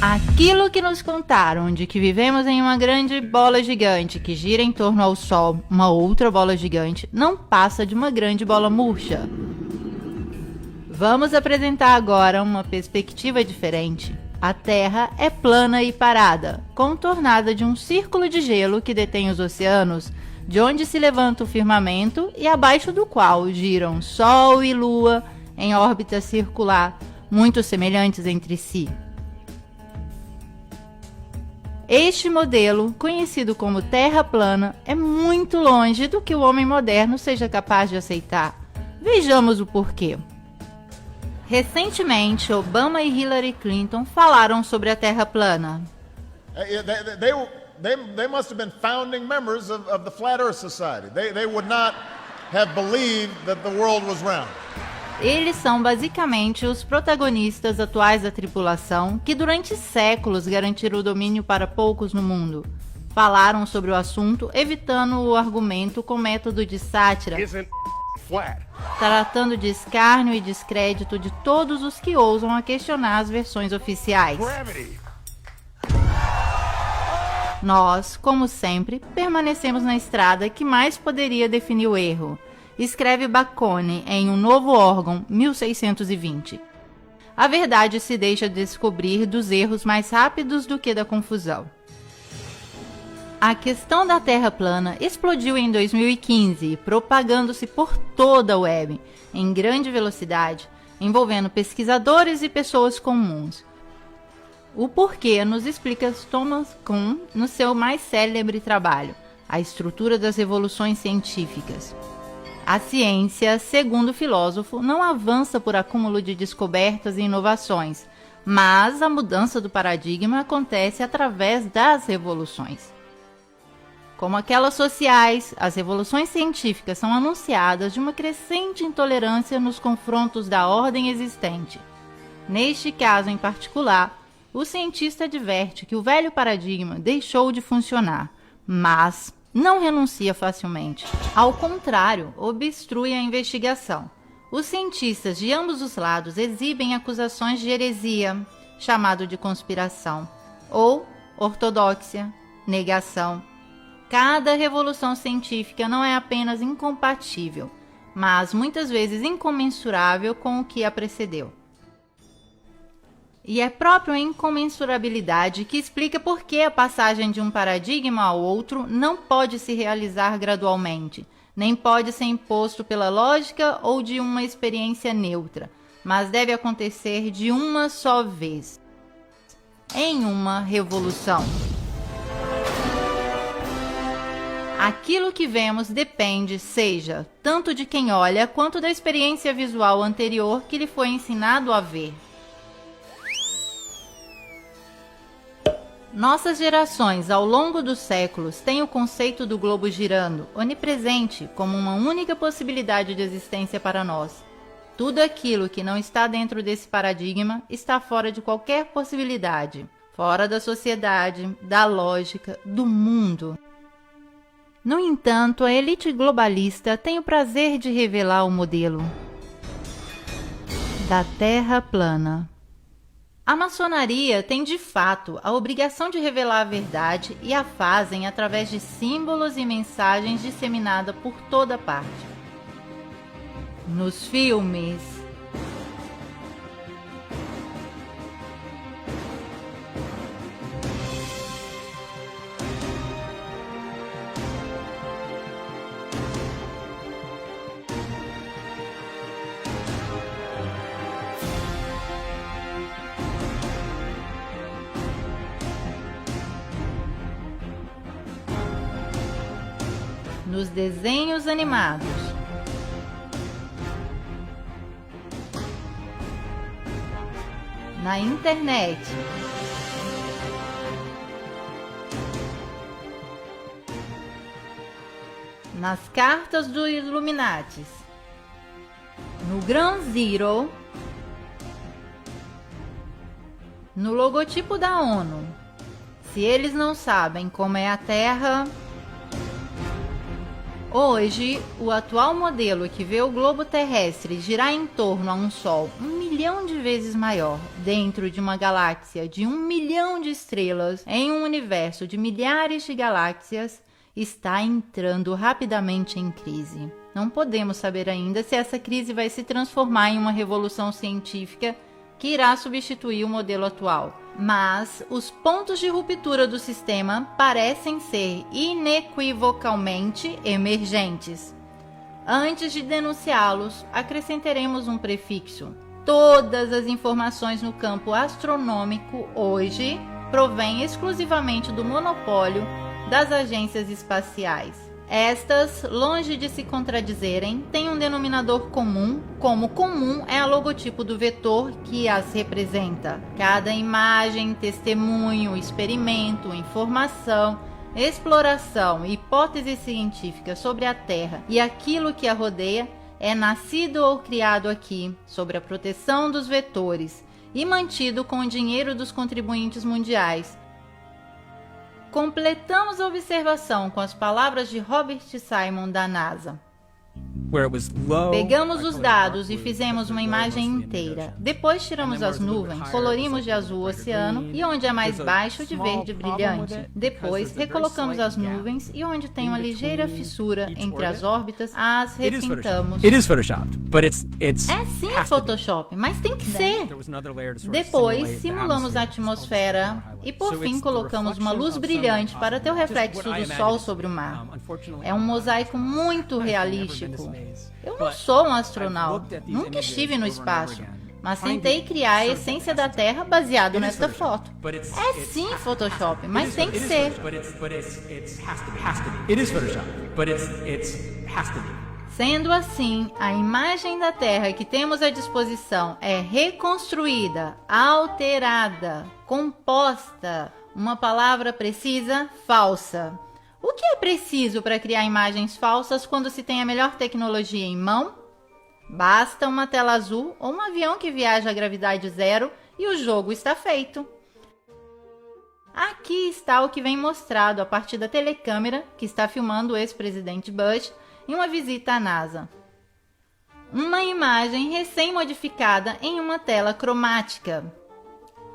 Aquilo que nos contaram de que vivemos em uma grande bola gigante que gira em torno ao Sol, uma outra bola gigante, não passa de uma grande bola murcha. Vamos apresentar agora uma perspectiva diferente. A Terra é plana e parada, contornada de um círculo de gelo que detém os oceanos, de onde se levanta o firmamento e abaixo do qual giram Sol e Lua em órbita circular, muito semelhantes entre si. Este modelo, conhecido como Terra plana, é muito longe do que o homem moderno seja capaz de aceitar. Vejamos o porquê. Recentemente, Obama e Hillary Clinton falaram sobre a Terra plana. They must have been founding members of the Flat Earth Society. They would not have believed that the world was round. Eles são basicamente os protagonistas atuais da tripulação que durante séculos garantiram o domínio para poucos no mundo. Falaram sobre o assunto, evitando o argumento com método de sátira, tratando de escárnio e descrédito de todos os que ousam a questionar as versões oficiais. Nós, como sempre, permanecemos na estrada que mais poderia definir o erro. Escreve Bacone em Um Novo Órgão, 1620. A verdade se deixa descobrir dos erros mais rápidos do que da confusão. A questão da Terra plana explodiu em 2015, propagando-se por toda a web, em grande velocidade, envolvendo pesquisadores e pessoas comuns. O porquê nos explica Thomas Kuhn no seu mais célebre trabalho, A Estrutura das Revoluções Científicas. A ciência, segundo o filósofo, não avança por acúmulo de descobertas e inovações, mas a mudança do paradigma acontece através das revoluções. Como aquelas sociais, as revoluções científicas são anunciadas de uma crescente intolerância nos confrontos da ordem existente. Neste caso em particular, o cientista adverte que o velho paradigma deixou de funcionar, mas não renuncia facilmente. Ao contrário, obstrui a investigação. Os cientistas de ambos os lados exibem acusações de heresia, chamado de conspiração, ou ortodoxia, negação. Cada revolução científica não é apenas incompatível, mas muitas vezes incomensurável com o que a precedeu. E é próprio a incomensurabilidade que explica por que a passagem de um paradigma ao outro não pode se realizar gradualmente, nem pode ser imposto pela lógica ou de uma experiência neutra, mas deve acontecer de uma só vez, em uma revolução. Aquilo que vemos depende, seja, tanto de quem olha quanto da experiência visual anterior que lhe foi ensinado a ver. Nossas gerações, ao longo dos séculos, têm o conceito do globo girando, onipresente, como uma única possibilidade de existência para nós. Tudo aquilo que não está dentro desse paradigma está fora de qualquer possibilidade, fora da sociedade, da lógica, do mundo. No entanto, a elite globalista tem o prazer de revelar o modelo da Terra plana. A maçonaria tem de fato a obrigação de revelar a verdade e a fazem através de símbolos e mensagens disseminadas por toda parte. Nos filmes, nos desenhos animados, na internet, nas cartas dos Illuminatis, no Ground Zero, no logotipo da ONU. Se eles não sabem como é a Terra... Hoje, o atual modelo que vê o globo terrestre girar em torno a um Sol 1 milhão de vezes maior, dentro de uma galáxia de 1 milhão de estrelas, em um universo de milhares de galáxias, está entrando rapidamente em crise. Não podemos saber ainda se essa crise vai se transformar em uma revolução científica que irá substituir o modelo atual. Mas os pontos de ruptura do sistema parecem ser inequivocalmente emergentes. Antes de denunciá-los, acrescentaremos um prefixo. Todas as informações no campo astronômico hoje provêm exclusivamente do monopólio das agências espaciais. Estas, longe de se contradizerem, têm um denominador comum, como comum é o logotipo do vetor que as representa. Cada imagem, testemunho, experimento, informação, exploração e hipótese científica sobre a Terra e aquilo que a rodeia é nascido ou criado aqui, sob a proteção dos vetores e mantido com o dinheiro dos contribuintes mundiais. Completamos a observação com as palavras de Robert Simon da NASA. Pegamos os dados e fizemos uma imagem inteira. Depois tiramos as nuvens, colorimos de azul o oceano e onde é mais baixo de verde brilhante. Depois recolocamos as nuvens e onde tem uma ligeira fissura entre as órbitas, as repintamos. É sim Photoshop, mas tem que ser. Depois simulamos a atmosfera e por fim colocamos uma luz brilhante para ter o reflexo do sol sobre o mar. É um mosaico muito realístico. Eu não sou um astronauta, nunca estive no espaço, mas tentei criar a essência da Terra baseado nesta foto. É sim Photoshop, mas tem que ser. Sendo assim, a imagem da Terra que temos à disposição é reconstruída, alterada, composta, uma palavra precisa, falsa. O que é preciso para criar imagens falsas quando se tem a melhor tecnologia em mão? Basta uma tela azul ou um avião que viaja a gravidade zero e o jogo está feito. Aqui está o que vem mostrado a partir da telecâmera que está filmando o ex-presidente Bush em uma visita à NASA. Uma imagem recém-modificada em uma tela cromática.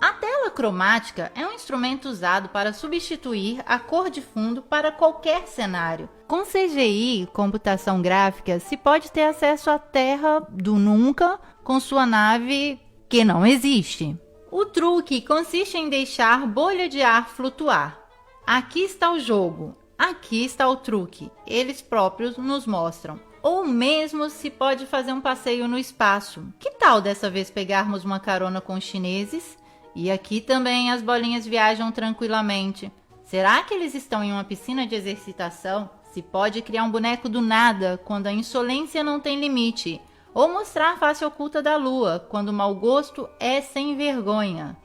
A tela cromática é um instrumento usado para substituir a cor de fundo para qualquer cenário. Com CGI, computação gráfica, se pode ter acesso à Terra do nunca com sua nave que não existe. O truque consiste em deixar bolha de ar flutuar. Aqui está o jogo, aqui está o truque. Eles próprios nos mostram. Ou mesmo se pode fazer um passeio no espaço. Que tal dessa vez pegarmos uma carona com os chineses? E aqui também as bolinhas viajam tranquilamente. Será que eles estão em uma piscina de exercitação? Se pode criar um boneco do nada quando a insolência não tem limite. Ou mostrar a face oculta da lua quando o mau gosto é sem vergonha.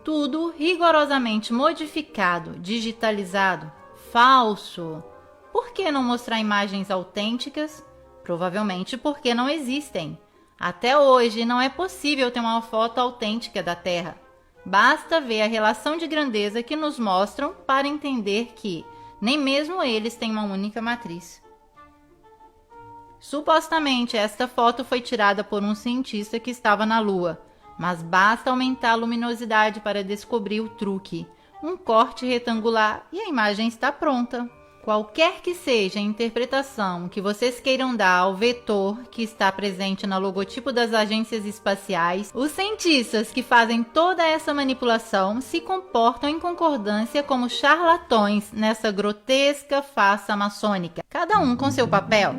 Tudo rigorosamente modificado, digitalizado, falso. Por que não mostrar imagens autênticas? Provavelmente porque não existem. Até hoje não é possível ter uma foto autêntica da Terra. Basta ver a relação de grandeza que nos mostram para entender que nem mesmo eles têm uma única matriz. Supostamente esta foto foi tirada por um cientista que estava na Lua, mas basta aumentar a luminosidade para descobrir o truque. Um corte retangular e a imagem está pronta. Qualquer que seja a interpretação que vocês queiram dar ao vetor que está presente no logotipo das agências espaciais, os cientistas que fazem toda essa manipulação se comportam em concordância como charlatões nessa grotesca farsa maçônica, cada um com seu papel.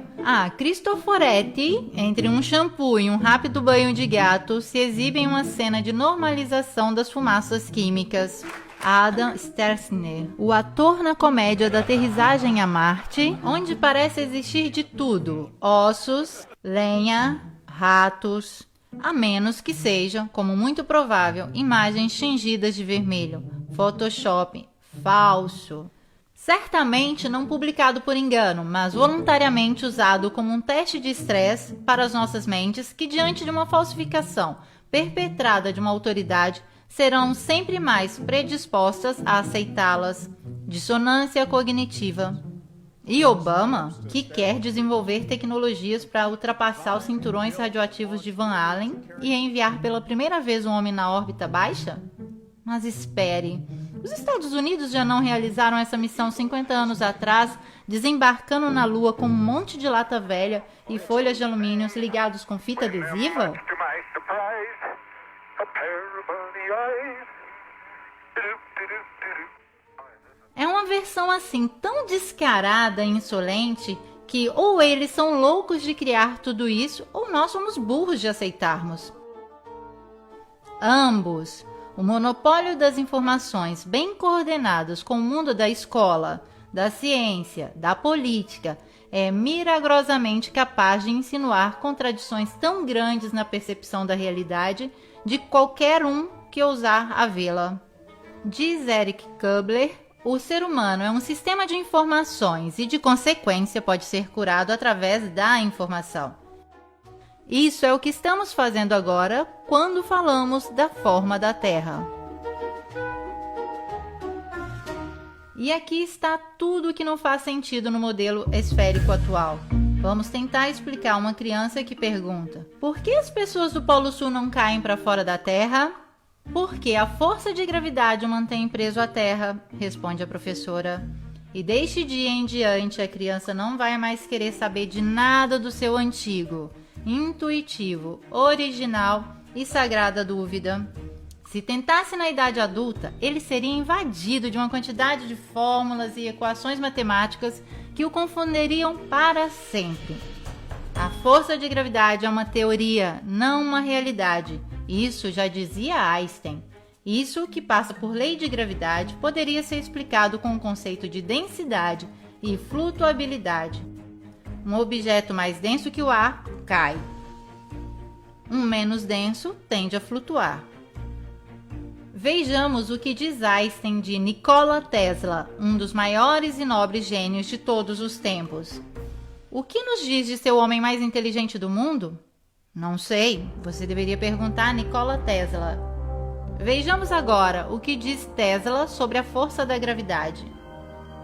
Cristoforetti, entre um shampoo e um rápido banho de gato, se exibe em uma cena de normalização das fumaças químicas. Adam Stelzner, o ator na comédia da aterrissagem a Marte, onde parece existir de tudo: ossos, lenha, ratos, a menos que sejam, como muito provável, imagens tingidas de vermelho. Photoshop, falso. Certamente não publicado por engano, mas voluntariamente usado como um teste de estresse para as nossas mentes que, diante de uma falsificação perpetrada de uma autoridade, serão sempre mais predispostas a aceitá-las. Dissonância cognitiva. E Obama, que quer desenvolver tecnologias para ultrapassar os cinturões radioativos de Van Allen e enviar pela primeira vez um homem na órbita baixa? Mas espere, os Estados Unidos já não realizaram essa missão 50 anos atrás, desembarcando na Lua com um monte de lata velha e folhas de alumínio ligados com fita adesiva? É uma versão assim tão descarada e insolente que ou eles são loucos de criar tudo isso ou nós somos burros de aceitarmos. Ambos. O monopólio das informações bem coordenadas com o mundo da escola, da ciência, da política é milagrosamente capaz de insinuar contradições tão grandes na percepção da realidade de qualquer um que ousar a vê-la. Diz Eric Kubler, o ser humano é um sistema de informações e, de consequência, pode ser curado através da informação. Isso é o que estamos fazendo agora quando falamos da forma da Terra. E aqui está tudo o que não faz sentido no modelo esférico atual. Vamos tentar explicar a uma criança que pergunta: por que as pessoas do Polo Sul não caem para fora da Terra? Porque a força de gravidade o mantém preso à Terra, responde a professora. E deste dia em diante a criança não vai mais querer saber de nada do seu antigo, intuitivo, original e sagrada dúvida. Se tentasse na idade adulta, ele seria invadido de uma quantidade de fórmulas e equações matemáticas que o confundiriam para sempre. A força de gravidade é uma teoria, não uma realidade. Isso já dizia Einstein. Isso, que passa por lei de gravidade, poderia ser explicado com o conceito de densidade e flutuabilidade. Um objeto mais denso que o ar cai. Um menos denso tende a flutuar. Vejamos o que diz Einstein de Nikola Tesla, um dos maiores e nobres gênios de todos os tempos. O que nos diz de ser o homem mais inteligente do mundo? Não sei, você deveria perguntar a Nikola Tesla. Vejamos agora o que diz Tesla sobre a força da gravidade.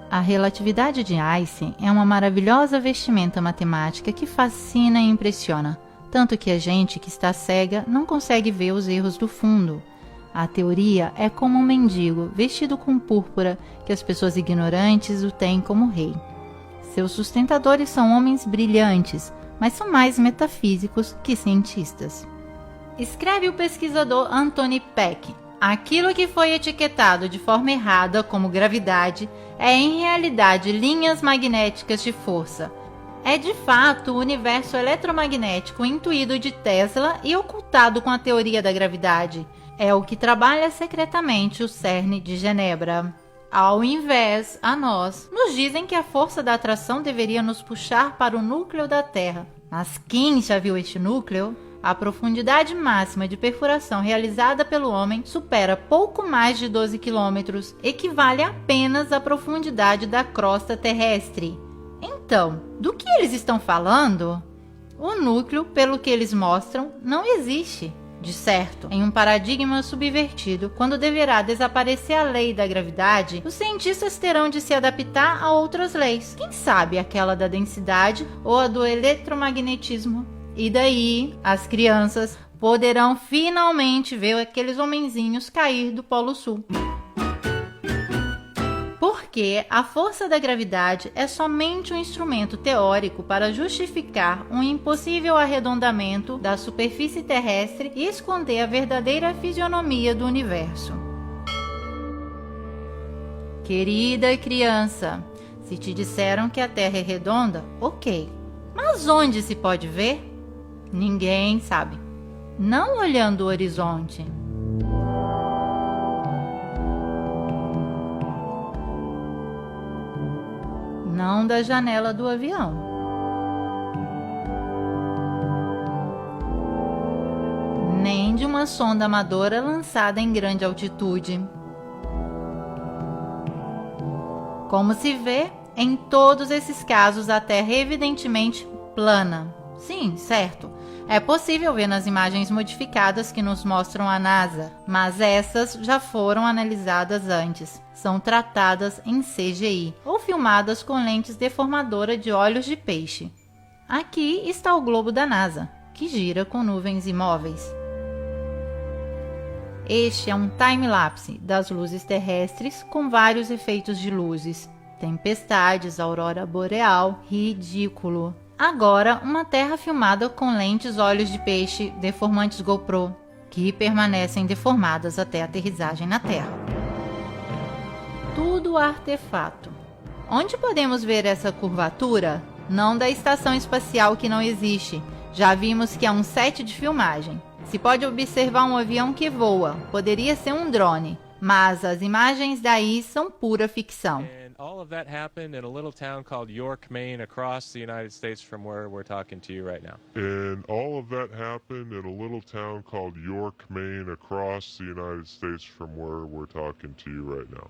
A relatividade de Einstein é uma maravilhosa vestimenta matemática que fascina e impressiona, tanto que a gente que está cega não consegue ver os erros do fundo. A teoria é como um mendigo vestido com púrpura que as pessoas ignorantes o têm como rei. Seus sustentadores são homens brilhantes, mas são mais metafísicos que cientistas. Escreve o pesquisador Anthony Peck: aquilo que foi etiquetado de forma errada como gravidade é em realidade linhas magnéticas de força. É de fato o universo eletromagnético intuído de Tesla e ocultado com a teoria da gravidade. É o que trabalha secretamente o CERN de Genebra. Ao invés, a nós, nos dizem que a força da atração deveria nos puxar para o núcleo da Terra. Mas quem já viu este núcleo? A profundidade máxima de perfuração realizada pelo homem supera pouco mais de 12 quilômetros, equivale apenas à profundidade da crosta terrestre. Então, do que eles estão falando? O núcleo, pelo que eles mostram, não existe. De certo, em um paradigma subvertido, quando deverá desaparecer a lei da gravidade, os cientistas terão de se adaptar a outras leis. Quem sabe aquela da densidade ou a do eletromagnetismo? E daí, as crianças poderão finalmente ver aqueles homenzinhos cair do Polo Sul. Porque a força da gravidade é somente um instrumento teórico para justificar um impossível arredondamento da superfície terrestre e esconder a verdadeira fisionomia do universo. Querida criança, se te disseram que a Terra é redonda, ok. Mas onde se pode ver? Ninguém sabe. Não olhando o horizonte. Não da janela do avião. Nem de uma sonda amadora lançada em grande altitude. Como se vê, em todos esses casos a Terra é evidentemente plana, Sim, certo. É possível ver nas imagens modificadas que nos mostram a NASA, mas essas já foram analisadas antes. São tratadas em CGI ou filmadas com lentes deformadoras de olhos de peixe. Aqui está o globo da NASA, que gira com nuvens imóveis. Este é um time-lapse das luzes terrestres com vários efeitos de luzes. Tempestades, aurora boreal, ridículo. Agora, uma Terra filmada com lentes olhos de peixe deformantes GoPro, que permanecem deformadas até a aterrissagem na Terra. Tudo artefato. Onde podemos ver essa curvatura? Não da estação espacial que não existe. Já vimos que é um set de filmagem. Se pode observar um avião que voa, poderia ser um drone, mas as imagens daí são pura ficção. All of that happened in a little town called York, Maine, across the United States from where we're talking to you right now. And all of that happened in a little town called York, Maine, across the United States from where we're talking to you right now.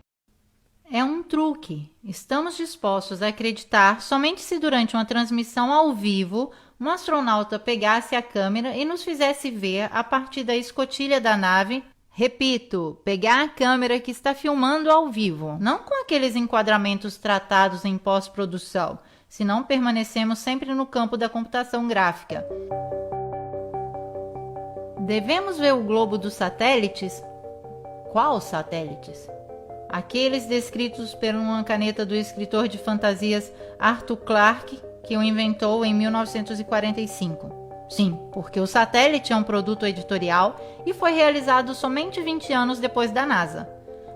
É um truque. Estamos dispostos a acreditar somente se durante uma transmissão ao vivo um astronauta pegasse a câmera e nos fizesse ver a partir da escotilha da nave. Repito, pegar a câmera que está filmando ao vivo, não com aqueles enquadramentos tratados em pós-produção, senão permanecemos sempre no campo da computação gráfica. Devemos ver o globo dos satélites? Qual satélites? Aqueles descritos por uma caneta do escritor de fantasias Arthur Clarke, que o inventou em 1945. Sim, porque o satélite é um produto editorial e foi realizado somente 20 anos depois da NASA.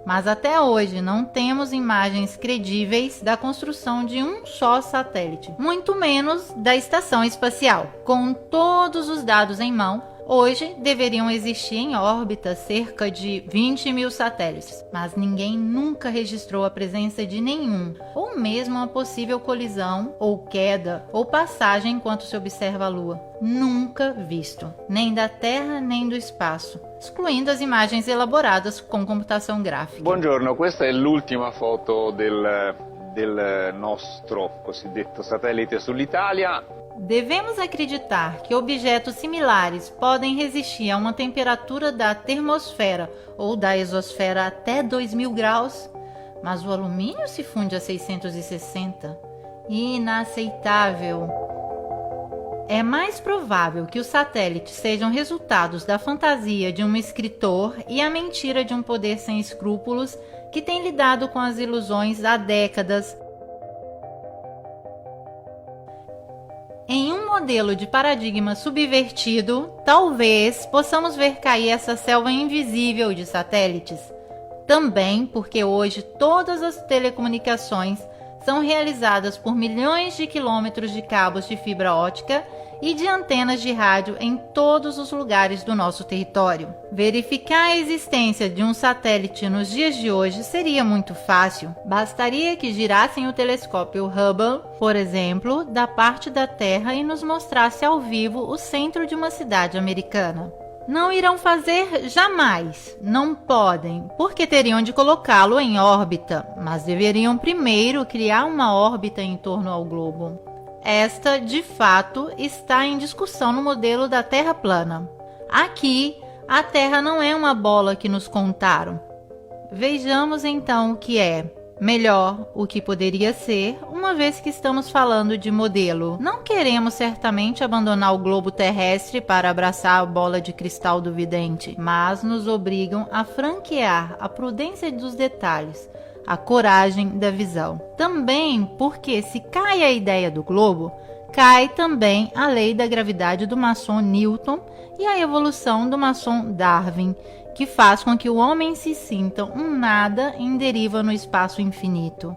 Mas até hoje não temos imagens credíveis da construção de um só satélite, muito menos da estação espacial. Com todos os dados em mão, hoje deveriam existir em órbita cerca de 20 mil satélites, mas ninguém nunca registrou a presença de nenhum, ou mesmo uma possível colisão, ou queda, ou passagem enquanto se observa a Lua. Nunca visto, nem da Terra nem do espaço, excluindo as imagens elaboradas com computação gráfica. Buongiorno, questa è l'ultima foto del nostro cosiddetto satellite sull'Italia. Devemos acreditar que objetos similares podem resistir a uma temperatura da termosfera ou da exosfera até 2000 graus, mas o alumínio se funde a 660. Inaceitável. É mais provável que os satélites sejam resultados da fantasia de um escritor e a mentira de um poder sem escrúpulos que tem lidado com as ilusões há décadas. Em um modelo de paradigma subvertido, talvez possamos ver cair essa selva invisível de satélites. Também porque hoje todas as telecomunicações são realizadas por milhões de quilômetros de cabos de fibra ótica e de antenas de rádio em todos os lugares do nosso território. Verificar a existência de um satélite nos dias de hoje seria muito fácil. Bastaria que girassem o telescópio Hubble, por exemplo, da parte da Terra e nos mostrasse ao vivo o centro de uma cidade americana. Não irão fazer jamais, não podem, porque teriam de colocá-lo em órbita, mas deveriam primeiro criar uma órbita em torno ao globo. Esta, de fato, está em discussão no modelo da Terra plana. Aqui, a Terra não é uma bola que nos contaram. Vejamos então o que é. Melhor, o que poderia ser, uma vez que estamos falando de modelo. Não queremos certamente abandonar o globo terrestre para abraçar a bola de cristal do vidente, mas nos obrigam a franquear a prudência dos detalhes, a coragem da visão. Também porque se cai a ideia do globo, cai também a lei da gravidade do maçom Newton e a evolução do maçom Darwin, que faz com que o homem se sinta um nada em deriva no espaço infinito.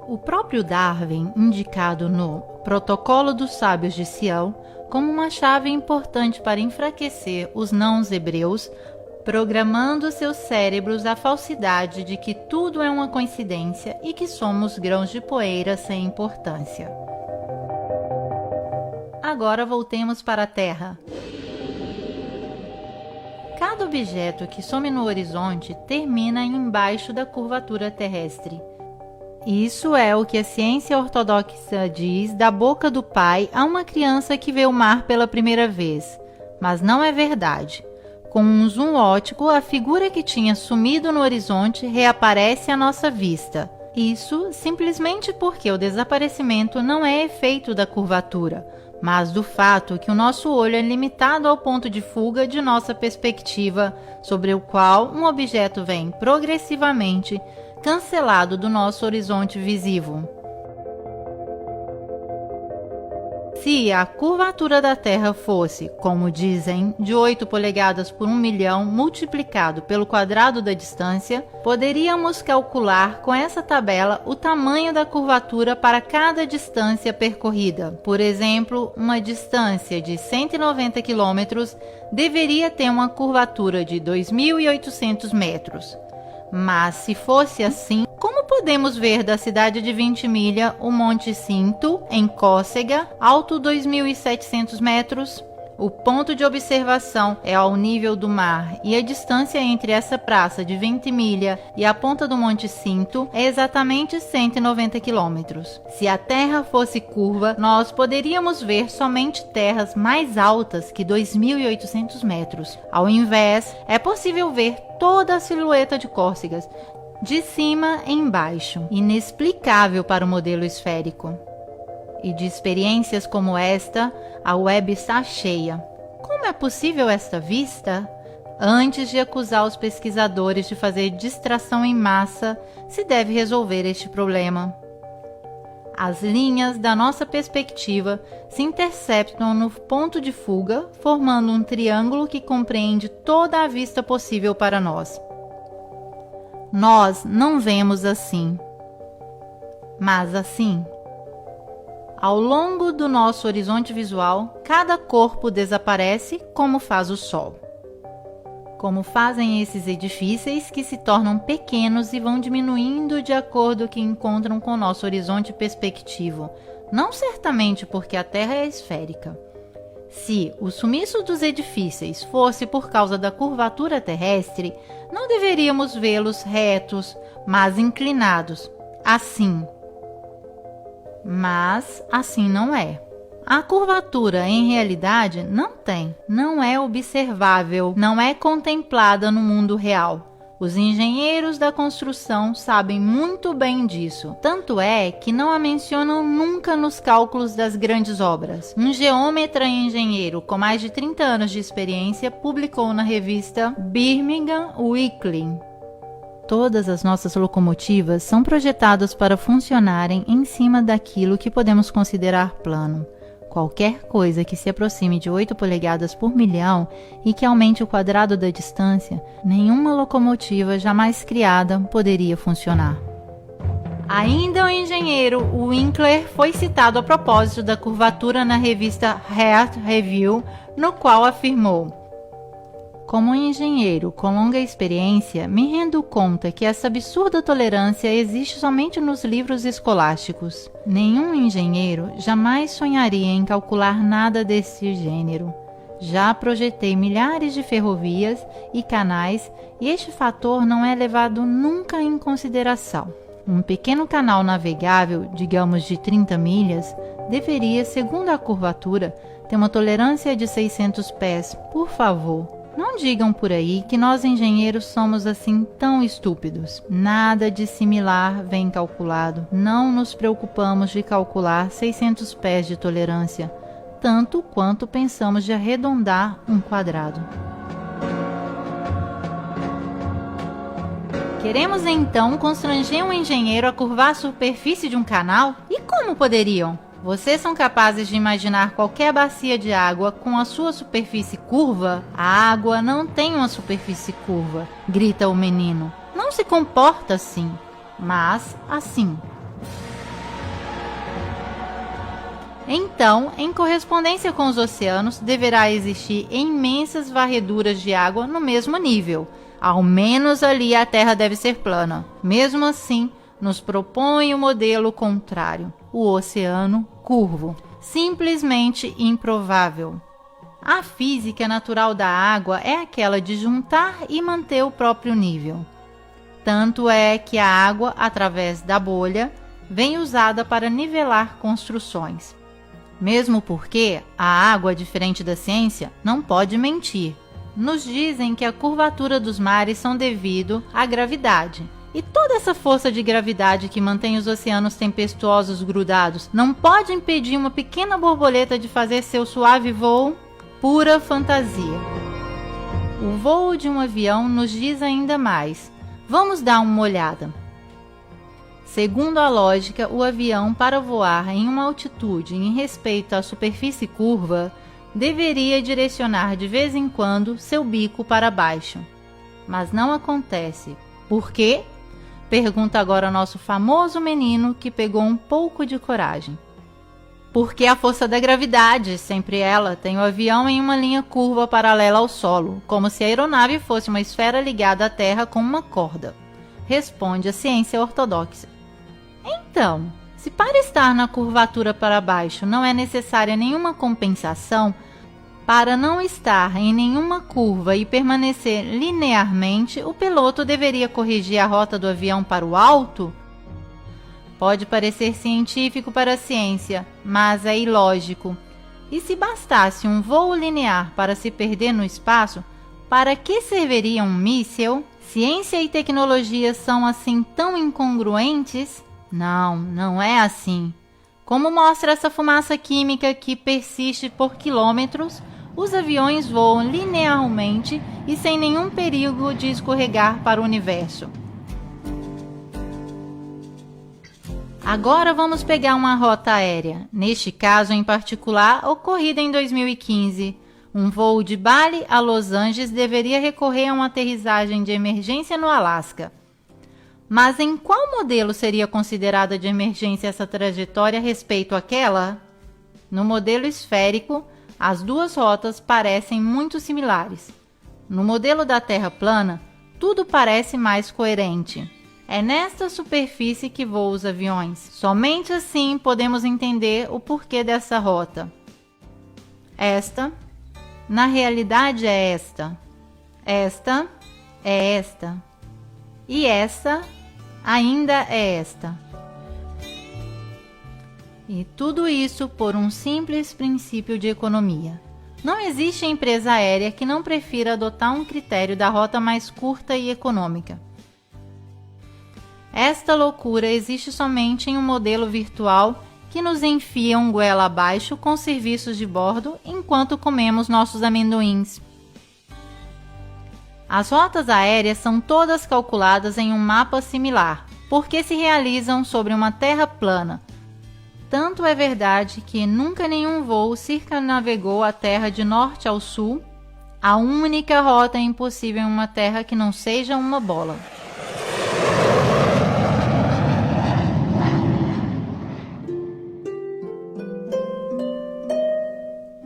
O próprio Darwin, indicado no Protocolo dos Sábios de Sião, como uma chave importante para enfraquecer os não-hebreus, programando seus cérebros à falsidade de que tudo é uma coincidência e que somos grãos de poeira sem importância. Agora voltemos para a Terra. Cada objeto que some no horizonte termina embaixo da curvatura terrestre. Isso é o que a ciência ortodoxa diz da boca do pai a uma criança que vê o mar pela primeira vez. Mas não é verdade. Com um zoom óptico, a figura que tinha sumido no horizonte reaparece à nossa vista. Isso simplesmente porque o desaparecimento não é efeito da curvatura, mas do fato que o nosso olho é limitado ao ponto de fuga de nossa perspectiva, sobre o qual um objeto vem progressivamente cancelado do nosso horizonte visível. Se a curvatura da Terra fosse, como dizem, de 8 polegadas por 1 milhão multiplicado pelo quadrado da distância, poderíamos calcular com essa tabela o tamanho da curvatura para cada distância percorrida. Por exemplo, uma distância de 190 km deveria ter uma curvatura de 2.800 metros. Mas se fosse assim, como podemos ver da cidade de Ventimiglia o Monte Cinto, em Córcega, alto 2.700 metros? O ponto de observação é ao nível do mar e a distância entre essa praça de Ventimiglia e a ponta do Monte Cinto é exatamente 190 quilômetros. Se a Terra fosse curva, nós poderíamos ver somente terras mais altas que 2.800 metros. Ao invés, é possível ver toda a silhueta de Córcegas, de cima em baixo, inexplicável para o modelo esférico. E de experiências como esta, a web está cheia. Como é possível esta vista? Antes de acusar os pesquisadores de fazer distração em massa, se deve resolver este problema. As linhas da nossa perspectiva se interceptam no ponto de fuga, formando um triângulo que compreende toda a vista possível para nós. Nós não vemos assim, mas assim. Ao longo do nosso horizonte visual, cada corpo desaparece como faz o Sol. Como fazem esses edifícios que se tornam pequenos e vão diminuindo de acordo que encontram com o nosso horizonte perspectivo, não certamente porque a Terra é esférica. Se o sumiço dos edifícios fosse por causa da curvatura terrestre, não deveríamos vê-los retos, mas inclinados, assim. Mas assim não é. A curvatura, em realidade, não é observável, não é contemplada no mundo real. Os engenheiros da construção sabem muito bem disso. Tanto é que não a mencionam nunca nos cálculos das grandes obras. Um geômetra e engenheiro com mais de 30 anos de experiência publicou na revista Birmingham Weekly: todas as nossas locomotivas são projetadas para funcionarem em cima daquilo que podemos considerar plano. Qualquer coisa que se aproxime de 8 polegadas por milhão e que aumente o quadrado da distância, nenhuma locomotiva jamais criada poderia funcionar. Ainda o engenheiro Winkler foi citado a propósito da curvatura na revista Earth Review, no qual afirmou: como engenheiro com longa experiência, me rendo conta que essa absurda tolerância existe somente nos livros escolásticos. Nenhum engenheiro jamais sonharia em calcular nada desse gênero. Já projetei milhares de ferrovias e canais e este fator não é levado nunca em consideração. Um pequeno canal navegável, digamos de 30 milhas, deveria, segundo a curvatura, ter uma tolerância de 600 pés. Por favor, não digam por aí que nós engenheiros somos assim tão estúpidos. Nada de similar vem calculado. Não nos preocupamos de calcular 600 pés de tolerância, tanto quanto pensamos de arredondar um quadrado. Queremos então constranger um engenheiro a curvar a superfície de um canal? E como poderiam? Vocês são capazes de imaginar qualquer bacia de água com a sua superfície curva? A água não tem uma superfície curva, grita o menino. Não se comporta assim, mas assim. Então, em correspondência com os oceanos, deverá existir imensas varreduras de água no mesmo nível. Ao menos ali a Terra deve ser plana. Mesmo assim, nos propõe o modelo contrário, o oceano curvo. Simplesmente improvável. A física natural da água é aquela de juntar e manter o próprio nível. Tanto é que a água, através da bolha, vem usada para nivelar construções. Mesmo porque a água, diferente da ciência, não pode mentir. Nos dizem que a curvatura dos mares são devido à gravidade. E toda essa força de gravidade que mantém os oceanos tempestuosos grudados não pode impedir uma pequena borboleta de fazer seu suave voo? Pura fantasia. O voo de um avião nos diz ainda mais. Vamos dar uma olhada. Segundo a lógica, o avião, para voar em uma altitude em respeito à superfície curva, deveria direcionar de vez em quando seu bico para baixo. Mas não acontece. Por quê? Pergunta agora nosso famoso menino que pegou um pouco de coragem. Porque a força da gravidade, sempre ela, tem o avião em uma linha curva paralela ao solo, como se a aeronave fosse uma esfera ligada à Terra com uma corda. Responde a ciência ortodoxa. Então, se para estar na curvatura para baixo não é necessária nenhuma compensação, para não estar em nenhuma curva e permanecer linearmente, o piloto deveria corrigir a rota do avião para o alto? Pode parecer científico para a ciência, mas é ilógico. E se bastasse um voo linear para se perder no espaço, para que serviria um míssil? Ciência e tecnologia são assim tão incongruentes? Não, não é assim. Como mostra essa fumaça química que persiste por quilômetros, os aviões voam linearmente e sem nenhum perigo de escorregar para o universo. Agora vamos pegar uma rota aérea, neste caso em particular, ocorrida em 2015. Um voo de Bali a Los Angeles deveria recorrer a uma aterrissagem de emergência no Alasca. Mas em qual modelo seria considerada de emergência essa trajetória a respeito àquela? No modelo esférico, as duas rotas parecem muito similares. No modelo da Terra plana, tudo parece mais coerente. É nesta superfície que voam os aviões. Somente assim podemos entender o porquê dessa rota. Esta, na realidade, é esta. Esta é esta. E essa ainda é esta. E tudo isso por um simples princípio de economia. Não existe empresa aérea que não prefira adotar um critério da rota mais curta e econômica. Esta loucura existe somente em um modelo virtual que nos enfia um goela abaixo com serviços de bordo enquanto comemos nossos amendoins. As rotas aéreas são todas calculadas em um mapa similar, porque se realizam sobre uma terra plana. Tanto é verdade que nunca nenhum voo circunnavegou a Terra de norte ao sul. A única rota impossível em uma terra que não seja uma bola.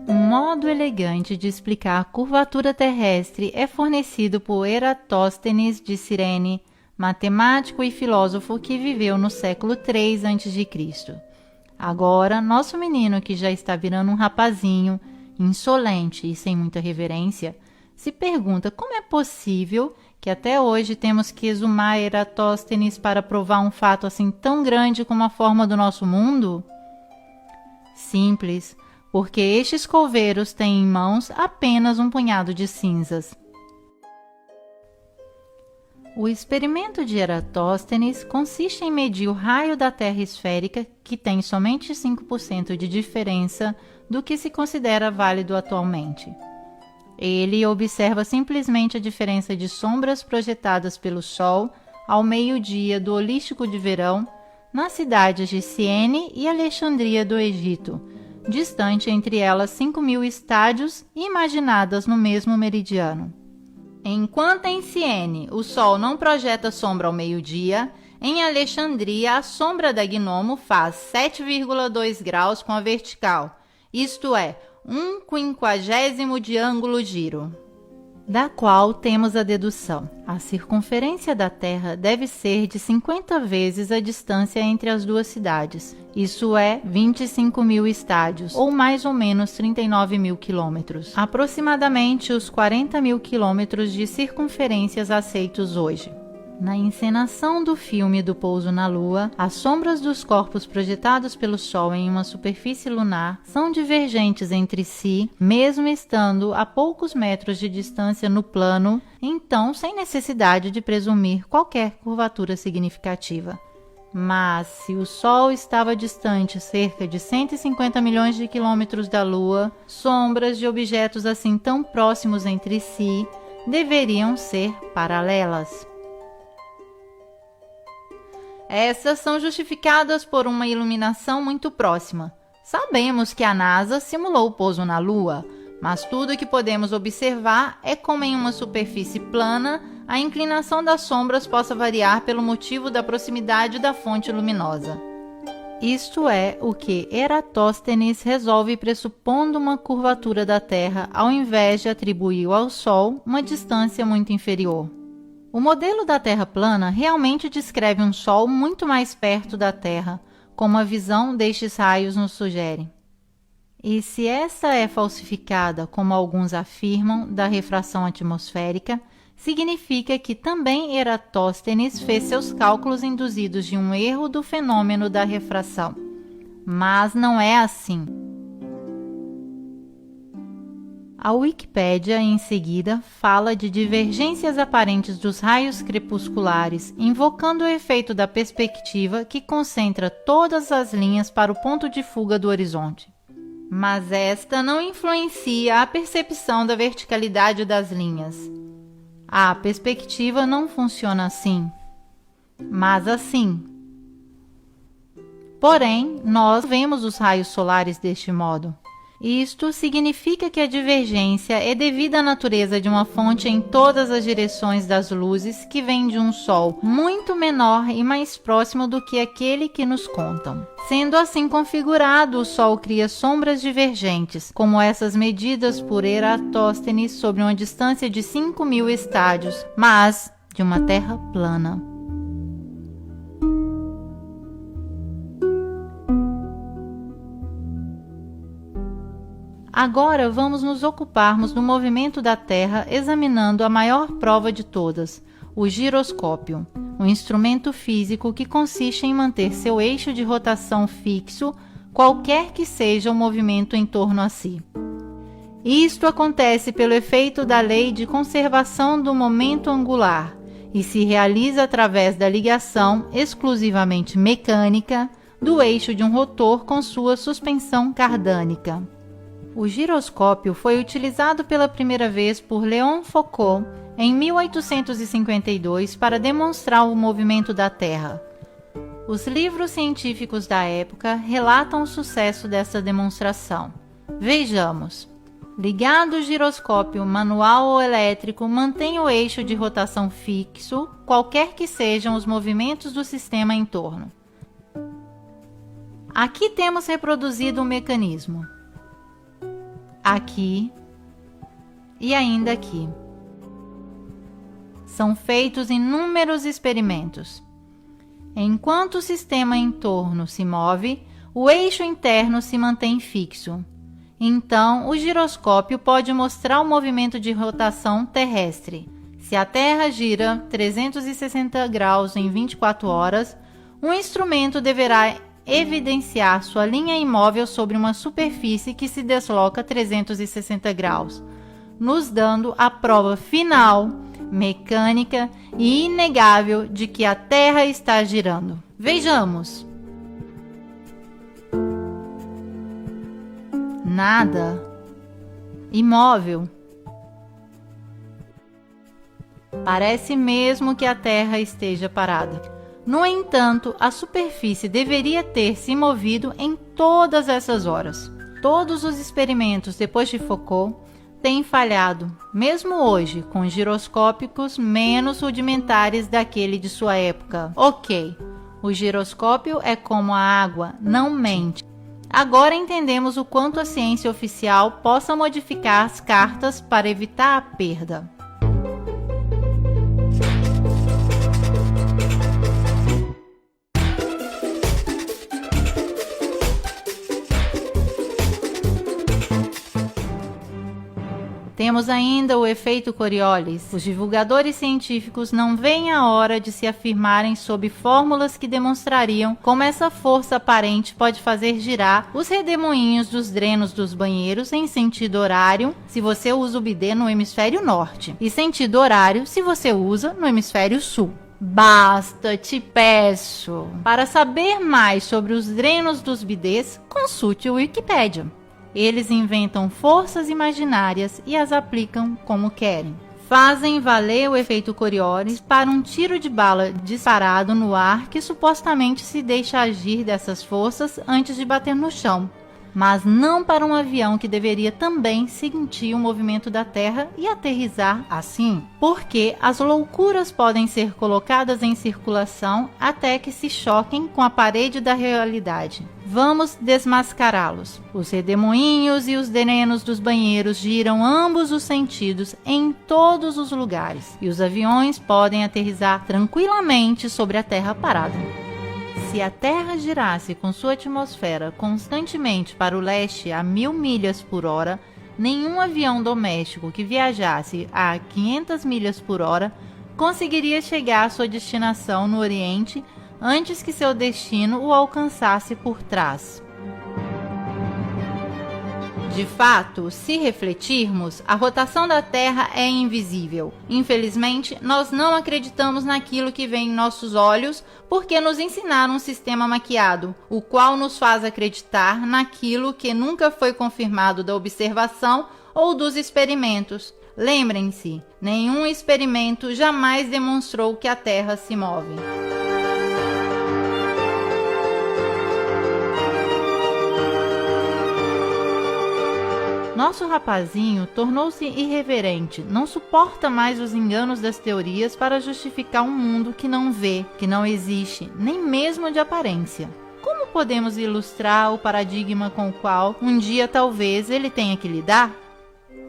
Um modo elegante de explicar a curvatura terrestre é fornecido por Eratóstenes de Cirene, matemático e filósofo que viveu no século III a.C. Agora, nosso menino, que já está virando um rapazinho, insolente e sem muita reverência, se pergunta como é possível que até hoje temos que exumar Eratóstenes para provar um fato assim tão grande como a forma do nosso mundo? Simples, porque estes coveiros têm em mãos apenas um punhado de cinzas. O experimento de Eratóstenes consiste em medir o raio da Terra esférica, que tem somente 5% de diferença do que se considera válido atualmente. Ele observa simplesmente a diferença de sombras projetadas pelo Sol ao meio-dia do holístico de verão nas cidades de Siene e Alexandria do Egito, distante entre elas 5.000 estádios imaginadas no mesmo meridiano. Enquanto em Siene o Sol não projeta sombra ao meio-dia, em Alexandria a sombra da gnomo faz 7,2 graus com a vertical, isto é, 1/50 de ângulo giro. Da qual temos a dedução: a circunferência da Terra deve ser de 50 vezes a distância entre as duas cidades, isso é 25.000 estádios, ou mais ou menos 39.000 quilômetros, aproximadamente os 40.000 quilômetros de circunferências aceitos hoje. Na encenação do filme do pouso na Lua, as sombras dos corpos projetados pelo Sol em uma superfície lunar são divergentes entre si, mesmo estando a poucos metros de distância no plano, então sem necessidade de presumir qualquer curvatura significativa. Mas, se o Sol estava distante cerca de 150 milhões de quilômetros da Lua, sombras de objetos assim tão próximos entre si deveriam ser paralelas. Essas são justificadas por uma iluminação muito próxima. Sabemos que a NASA simulou o pouso na Lua, mas tudo o que podemos observar é como em uma superfície plana, a inclinação das sombras possa variar pelo motivo da proximidade da fonte luminosa. Isto é o que Eratóstenes resolve pressupondo uma curvatura da Terra ao invés de atribuir ao Sol uma distância muito inferior. O modelo da Terra plana realmente descreve um Sol muito mais perto da Terra, como a visão destes raios nos sugere. E se essa é falsificada, como alguns afirmam, da refração atmosférica, significa que também Eratóstenes fez seus cálculos induzidos de um erro do fenômeno da refração. Mas não é assim. A Wikipédia, em seguida, fala de divergências aparentes dos raios crepusculares, invocando o efeito da perspectiva que concentra todas as linhas para o ponto de fuga do horizonte. Mas esta não influencia a percepção da verticalidade das linhas. A perspectiva não funciona assim, mas assim. Porém, nós vemos os raios solares deste modo. Isto significa que a divergência é devida à natureza de uma fonte em todas as direções das luzes que vem de um Sol muito menor e mais próximo do que aquele que nos contam. Sendo assim configurado, o Sol cria sombras divergentes, como essas medidas por Eratóstenes sobre uma distância de 5.000 estádios, mas de uma Terra plana. Agora vamos nos ocuparmos do movimento da Terra examinando a maior prova de todas, o giroscópio, um instrumento físico que consiste em manter seu eixo de rotação fixo, qualquer que seja o movimento em torno a si. Isto acontece pelo efeito da lei de conservação do momento angular e se realiza através da ligação exclusivamente mecânica do eixo de um rotor com sua suspensão cardânica. O giroscópio foi utilizado pela primeira vez por Léon Foucault em 1852 para demonstrar o movimento da Terra. Os livros científicos da época relatam o sucesso dessa demonstração. Vejamos. Ligado o giroscópio manual ou elétrico mantém o eixo de rotação fixo, qualquer que sejam os movimentos do sistema em torno. Aqui temos reproduzido o mecanismo. Aqui e ainda aqui. São feitos inúmeros experimentos. Enquanto o sistema em torno se move, o eixo interno se mantém fixo. Então, o giroscópio pode mostrar o movimento de rotação terrestre. Se a Terra gira 360 graus em 24 horas, o instrumento deverá evidenciar sua linha imóvel sobre uma superfície que se desloca 360 graus, nos dando a prova final, mecânica e inegável de que a Terra está girando. Vejamos. Nada. Imóvel. Parece mesmo que a Terra esteja parada. No entanto, a superfície deveria ter se movido em todas essas horas. Todos os experimentos depois de Foucault têm falhado, mesmo hoje, com giroscópicos menos rudimentares daquele de sua época. Ok, o giroscópio é como a água, não mente. Agora entendemos o quanto a ciência oficial possa modificar as cartas para evitar a perda. Temos ainda o efeito Coriolis. Os divulgadores científicos não veem a hora de se afirmarem sob fórmulas que demonstrariam como essa força aparente pode fazer girar os redemoinhos dos drenos dos banheiros em sentido horário se você usa o bidê no hemisfério norte e sentido horário se você usa no hemisfério sul. Basta, te peço. Para saber mais sobre os drenos dos bidês, consulte o Wikipédia. Eles inventam forças imaginárias e as aplicam como querem. Fazem valer o efeito Coriolis para um tiro de bala disparado no ar que supostamente se deixa agir dessas forças antes de bater no chão, mas não para um avião que deveria também sentir o movimento da Terra e aterrissar assim, porque as loucuras podem ser colocadas em circulação até que se choquem com a parede da realidade. Vamos desmascará-los. Os redemoinhos e os drenos dos banheiros giram ambos os sentidos em todos os lugares, e os aviões podem aterrissar tranquilamente sobre a Terra parada. Se a Terra girasse com sua atmosfera constantemente para o leste a 1000 milhas por hora, nenhum avião doméstico que viajasse a 500 milhas por hora conseguiria chegar à sua destinação no Oriente antes que seu destino o alcançasse por trás. De fato, se refletirmos, a rotação da Terra é invisível. Infelizmente, nós não acreditamos naquilo que vê em nossos olhos porque nos ensinaram um sistema maquiado, o qual nos faz acreditar naquilo que nunca foi confirmado da observação ou dos experimentos. Lembrem-se, nenhum experimento jamais demonstrou que a Terra se move. Nosso rapazinho tornou-se irreverente, não suporta mais os enganos das teorias para justificar um mundo que não vê, que não existe, nem mesmo de aparência. Como podemos ilustrar o paradigma com o qual um dia talvez ele tenha que lidar?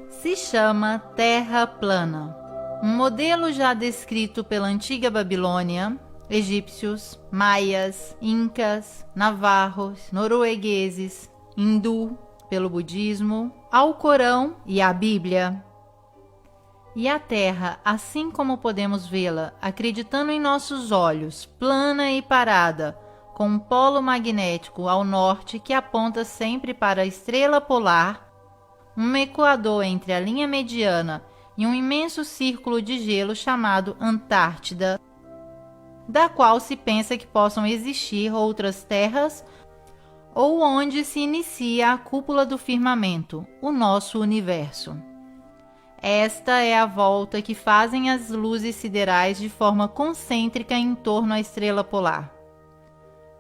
Se chama Terra plana. Um modelo já descrito pela antiga Babilônia, egípcios, maias, incas, navarros, noruegueses, hindu, pelo budismo, ao Corão e à Bíblia. E a Terra, assim como podemos vê-la, acreditando em nossos olhos, plana e parada, com um polo magnético ao norte que aponta sempre para a estrela polar, um equador entre a linha mediana e um imenso círculo de gelo chamado Antártida, da qual se pensa que possam existir outras terras ou onde se inicia a cúpula do firmamento, o nosso universo. Esta é a volta que fazem as luzes siderais de forma concêntrica em torno à estrela polar.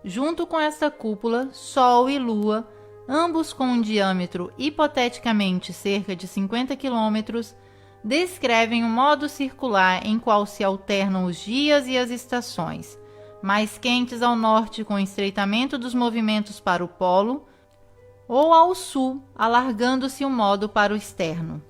Junto com esta cúpula, Sol e Lua, ambos com um diâmetro hipoteticamente cerca de 50 km, descrevem um modo circular em qual se alternam os dias e as estações, mais quentes ao norte com estreitamento dos movimentos para o polo, ou ao sul, alargando-se o modo para o externo.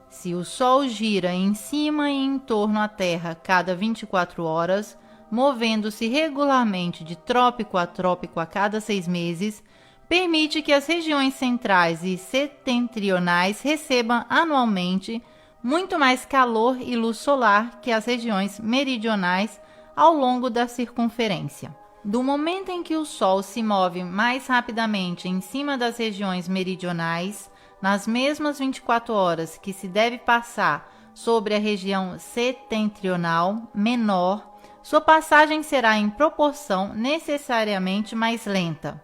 Se o Sol gira em cima e em torno à Terra cada 24 horas, movendo-se regularmente de trópico a trópico a cada 6 meses, permite que as regiões centrais e setentrionais recebam anualmente muito mais calor e luz solar que as regiões meridionais ao longo da circunferência. Do momento em que o Sol se move mais rapidamente em cima das regiões meridionais, nas mesmas 24 horas que se deve passar sobre a região setentrional menor, sua passagem será em proporção necessariamente mais lenta.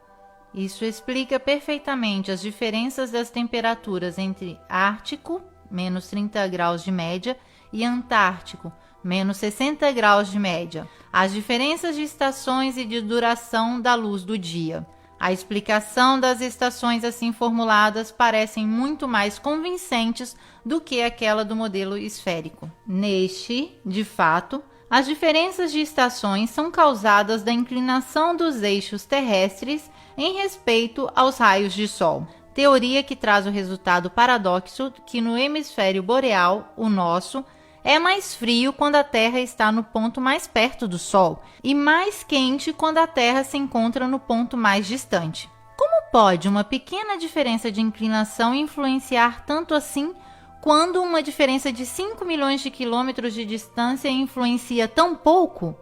Isso explica perfeitamente as diferenças das temperaturas entre Ártico, menos 30 graus de média, e Antártico, menos 60 graus de média, as diferenças de estações e de duração da luz do dia. A explicação das estações assim formuladas parecem muito mais convincentes do que aquela do modelo esférico. Neste, de fato, as diferenças de estações são causadas da inclinação dos eixos terrestres em respeito aos raios de Sol. Teoria que traz o resultado paradoxo que no hemisfério boreal, o nosso, é mais frio quando a Terra está no ponto mais perto do Sol e mais quente quando a Terra se encontra no ponto mais distante. Como pode uma pequena diferença de inclinação influenciar tanto assim, quando uma diferença de 5 milhões de quilômetros de distância influencia tão pouco?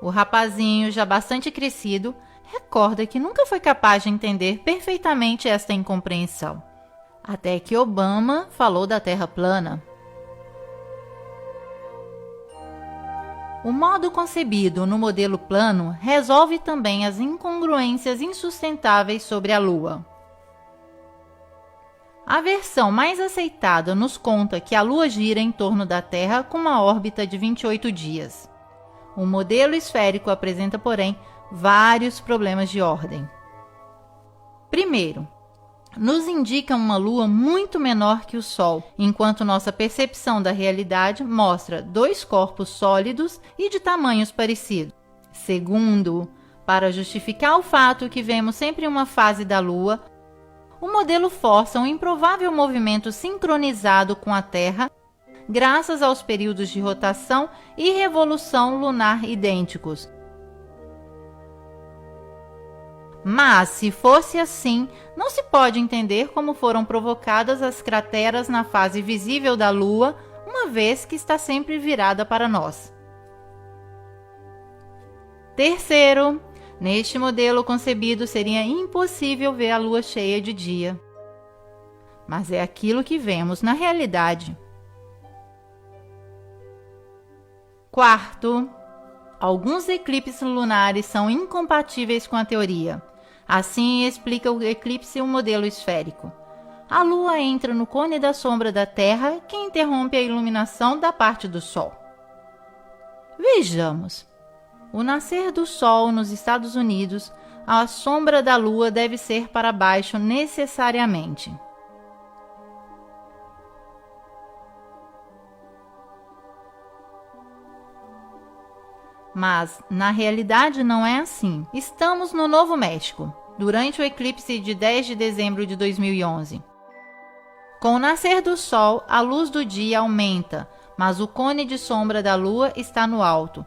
O rapazinho, já bastante crescido, recorda que nunca foi capaz de entender perfeitamente esta incompreensão. Até que Obama falou da Terra plana. O modo concebido no modelo plano resolve também as incongruências insustentáveis sobre a Lua. A versão mais aceitada nos conta que a Lua gira em torno da Terra com uma órbita de 28 dias. O modelo esférico apresenta, porém, vários problemas de ordem. Primeiro, nos indica uma Lua muito menor que o Sol, enquanto nossa percepção da realidade mostra dois corpos sólidos e de tamanhos parecidos. Segundo, para justificar o fato que vemos sempre uma fase da Lua, o modelo força um improvável movimento sincronizado com a Terra, graças aos períodos de rotação e revolução lunar idênticos. Mas, se fosse assim, não se pode entender como foram provocadas as crateras na fase visível da Lua, uma vez que está sempre virada para nós. Terceiro, neste modelo concebido seria impossível ver a Lua cheia de dia. Mas é aquilo que vemos na realidade. Quarto, alguns eclipses lunares são incompatíveis com a teoria. Assim explica o eclipse o modelo esférico. A Lua entra no cone da sombra da Terra, que interrompe a iluminação da parte do Sol. Vejamos. O nascer do Sol nos Estados Unidos, a sombra da Lua deve ser para baixo necessariamente. Mas, na realidade, não é assim. Estamos no Novo México, durante o eclipse de 10 de dezembro de 2011. Com o nascer do Sol, a luz do dia aumenta, mas o cone de sombra da Lua está no alto.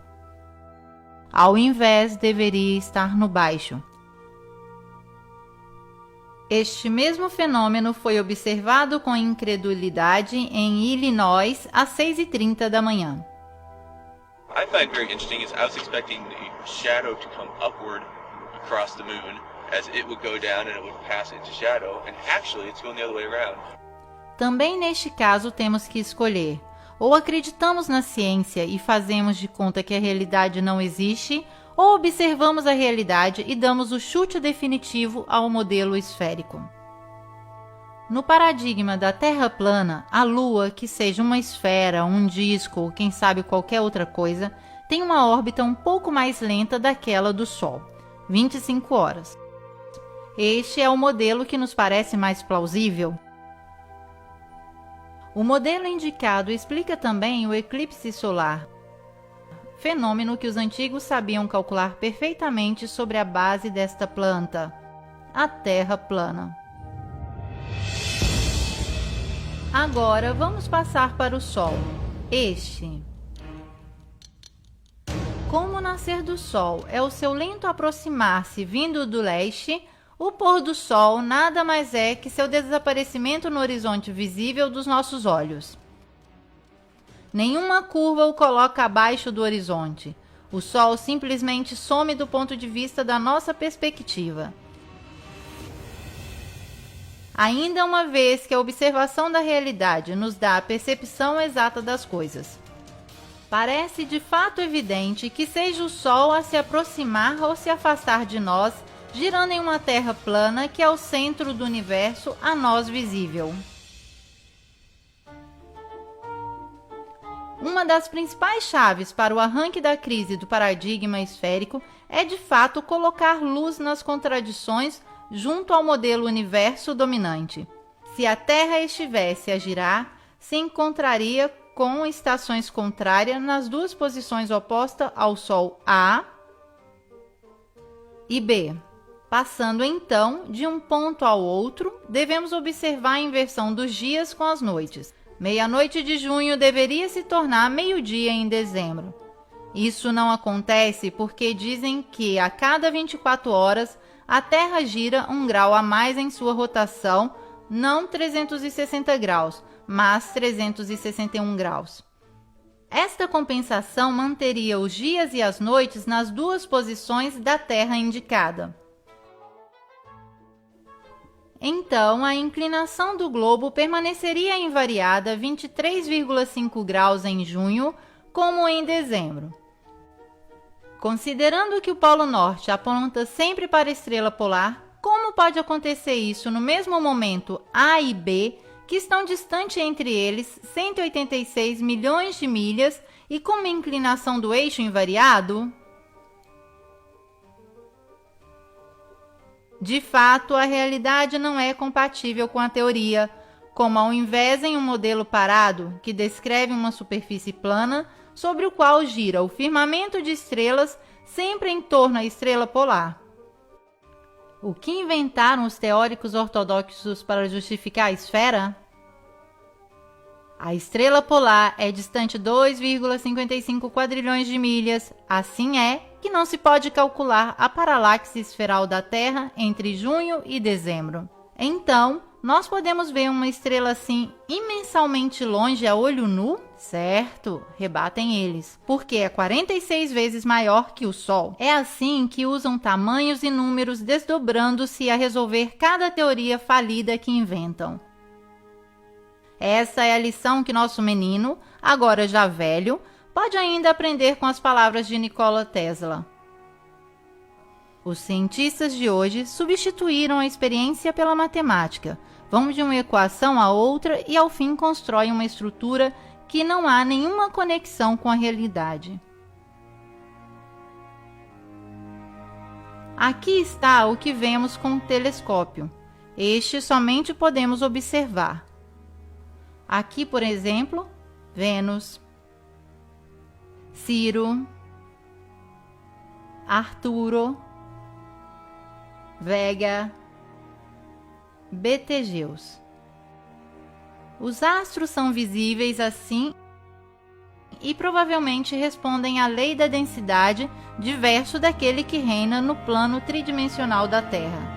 Ao invés, deveria estar no baixo. Este mesmo fenômeno foi observado com incredulidade em Illinois às 6h30 da manhã. I find very interesting is I was expecting the shadow to come upward across the moon as it would go down and it would pass into shadow, and actually it's going the other way around. Também neste caso temos que escolher: ou acreditamos na ciência e fazemos de conta que a realidade não existe, ou observamos a realidade e damos o chute definitivo ao modelo esférico. No paradigma da Terra plana, a Lua, que seja uma esfera, um disco ou quem sabe qualquer outra coisa, tem uma órbita um pouco mais lenta daquela do Sol, 25 horas. Este é o modelo que nos parece mais plausível. O modelo indicado explica também o eclipse solar, fenômeno que os antigos sabiam calcular perfeitamente sobre a base desta planta, a Terra plana. Agora vamos passar para o Sol. Como o nascer do Sol é o seu lento aproximar-se vindo do leste, o pôr do Sol nada mais é que seu desaparecimento no horizonte visível dos nossos olhos. Nenhuma curva o coloca abaixo do horizonte. O Sol simplesmente some do ponto de vista da nossa perspectiva. Ainda uma vez que a observação da realidade nos dá a percepção exata das coisas. Parece de fato evidente que seja o Sol a se aproximar ou se afastar de nós, girando em uma Terra plana que é o centro do universo a nós visível. Uma das principais chaves para o arranque da crise do paradigma esférico é de fato colocar luz nas contradições junto ao modelo universo dominante. Se a Terra estivesse a girar, se encontraria com estações contrárias nas duas posições opostas ao Sol A e B. Passando então de um ponto ao outro, devemos observar a inversão dos dias com as noites. Meia-noite de junho deveria se tornar meio-dia em dezembro. Isso não acontece porque dizem que a cada 24 horas a Terra gira 1 grau a mais em sua rotação, não 360 graus, mas 361 graus. Esta compensação manteria os dias e as noites nas duas posições da Terra indicada. Então, a inclinação do globo permaneceria invariada 23,5 graus em junho, como em dezembro. Considerando que o Polo Norte aponta sempre para a estrela polar, como pode acontecer isso no mesmo momento A e B, que estão distantes entre eles 186 milhões de milhas e com uma inclinação do eixo invariado? De fato, a realidade não é compatível com a teoria, como ao invés em um modelo parado, que descreve uma superfície plana, sobre o qual gira o firmamento de estrelas sempre em torno à estrela polar. O que inventaram os teóricos ortodoxos para justificar a esfera? A estrela polar é distante 2,55 quadrilhões de milhas, assim é que não se pode calcular a paralaxe esferal da Terra entre junho e dezembro. Então, nós podemos ver uma estrela assim imensamente longe a olho nu? Certo, rebatem eles, porque é 46 vezes maior que o Sol. É assim que usam tamanhos e números desdobrando-se a resolver cada teoria falida que inventam. Essa é a lição que nosso menino, agora já velho, pode ainda aprender com as palavras de Nikola Tesla. Os cientistas de hoje substituíram a experiência pela matemática, vão de uma equação a outra e ao fim constroem uma estrutura que não há nenhuma conexão com a realidade. Aqui está o que vemos com o telescópio. Este somente podemos observar. Aqui, por exemplo, Vênus, Ciro, Arturo, Vega, Betelgeuse. Os astros são visíveis assim e provavelmente respondem à lei da densidade diverso daquele que reina no plano tridimensional da Terra.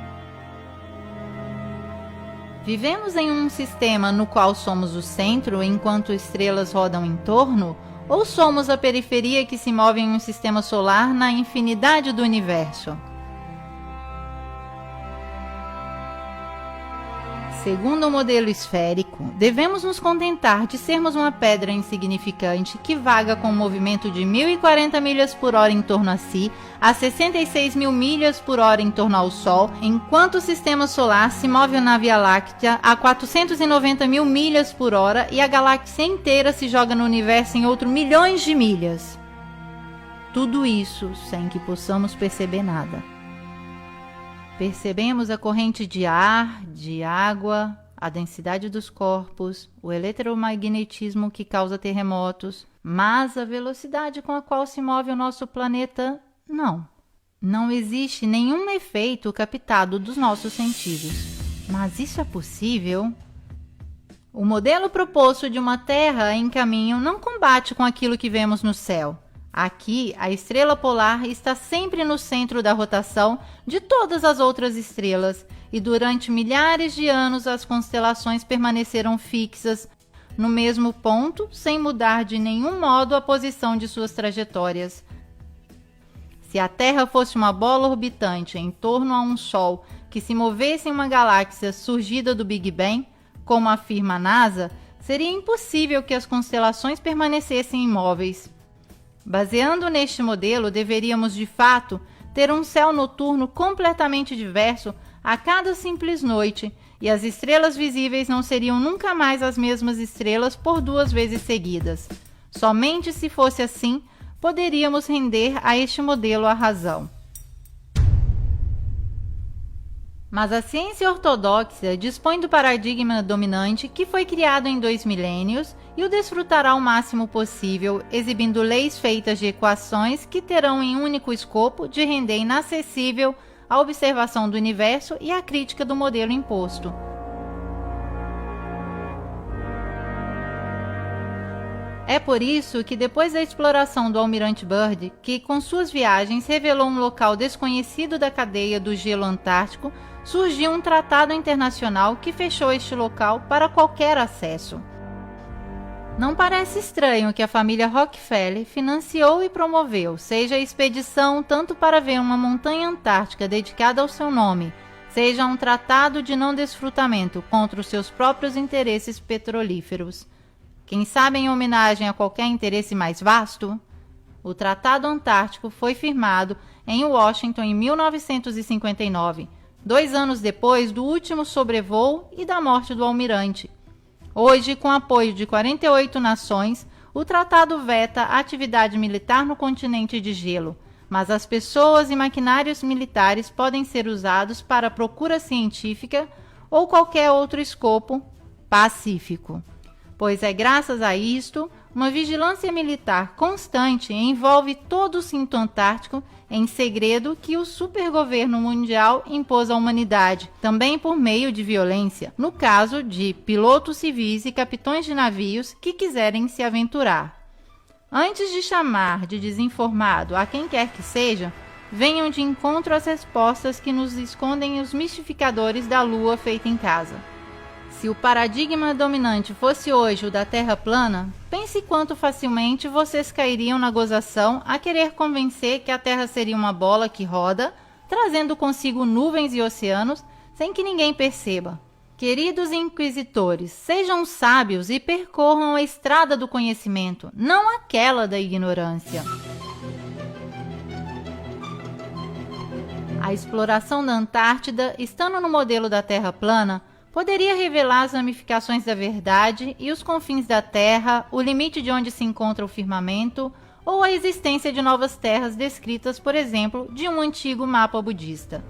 Vivemos em um sistema no qual somos o centro enquanto estrelas rodam em torno, ou somos a periferia que se move em um sistema solar na infinidade do universo? Segundo o modelo esférico, devemos nos contentar de sermos uma pedra insignificante que vaga com um movimento de 1.040 milhas por hora em torno a si, a 66 mil milhas por hora em torno ao Sol, enquanto o sistema solar se move na Via Láctea a 490 mil milhas por hora e a galáxia inteira se joga no universo em outros milhões de milhas. Tudo isso sem que possamos perceber nada. Percebemos a corrente de ar, de água, a densidade dos corpos, o eletromagnetismo que causa terremotos, mas a velocidade com a qual se move o nosso planeta, não. Não existe nenhum efeito captado dos nossos sentidos. Mas isso é possível? O modelo proposto de uma Terra em caminho não combate com aquilo que vemos no céu. Aqui, a estrela polar está sempre no centro da rotação de todas as outras estrelas, e durante milhares de anos as constelações permaneceram fixas no mesmo ponto, sem mudar de nenhum modo a posição de suas trajetórias. Se a Terra fosse uma bola orbitante em torno a um Sol que se movesse em uma galáxia surgida do Big Bang, como afirma a NASA, seria impossível que as constelações permanecessem imóveis. Baseando neste modelo, deveríamos de fato ter um céu noturno completamente diverso a cada simples noite, e as estrelas visíveis não seriam nunca mais as mesmas estrelas por 2 vezes seguidas. Somente se fosse assim, poderíamos render a este modelo a razão. Mas a ciência ortodoxa dispõe do paradigma dominante que foi criado em 2 milênios e o desfrutará o máximo possível, exibindo leis feitas de equações que terão em único escopo de render inacessível a observação do universo e a crítica do modelo imposto. É por isso que depois da exploração do almirante Byrd, que com suas viagens revelou um local desconhecido da cadeia do gelo antártico, surgiu um tratado internacional que fechou este local para qualquer acesso. Não parece estranho que a família Rockefeller financiou e promoveu, seja a expedição tanto para ver uma montanha antártica dedicada ao seu nome, seja um tratado de não desfrutamento contra os seus próprios interesses petrolíferos. Quem sabe em homenagem a qualquer interesse mais vasto? O Tratado Antártico foi firmado em Washington em 1959, 2 anos depois do último sobrevoo e da morte do almirante. Hoje, com apoio de 48 nações, o tratado veta a atividade militar no continente de gelo, mas as pessoas e maquinários militares podem ser usados para procura científica ou qualquer outro escopo pacífico. Pois é graças a isto, uma vigilância militar constante envolve todo o cinto antártico em segredo que o supergoverno mundial impôs à humanidade, também por meio de violência, no caso de pilotos civis e capitães de navios que quiserem se aventurar. Antes de chamar de desinformado a quem quer que seja, venham de encontro às respostas que nos escondem os mistificadores da Lua feita em casa. Se o paradigma dominante fosse hoje o da Terra plana, pense quanto facilmente vocês cairiam na gozação a querer convencer que a Terra seria uma bola que roda, trazendo consigo nuvens e oceanos, sem que ninguém perceba. Queridos inquisitores, sejam sábios e percorram a estrada do conhecimento, não aquela da ignorância. A exploração da Antártida, estando no modelo da Terra plana, poderia revelar as ramificações da verdade e os confins da Terra, o limite de onde se encontra o firmamento, ou a existência de novas terras descritas, por exemplo, de um antigo mapa budista.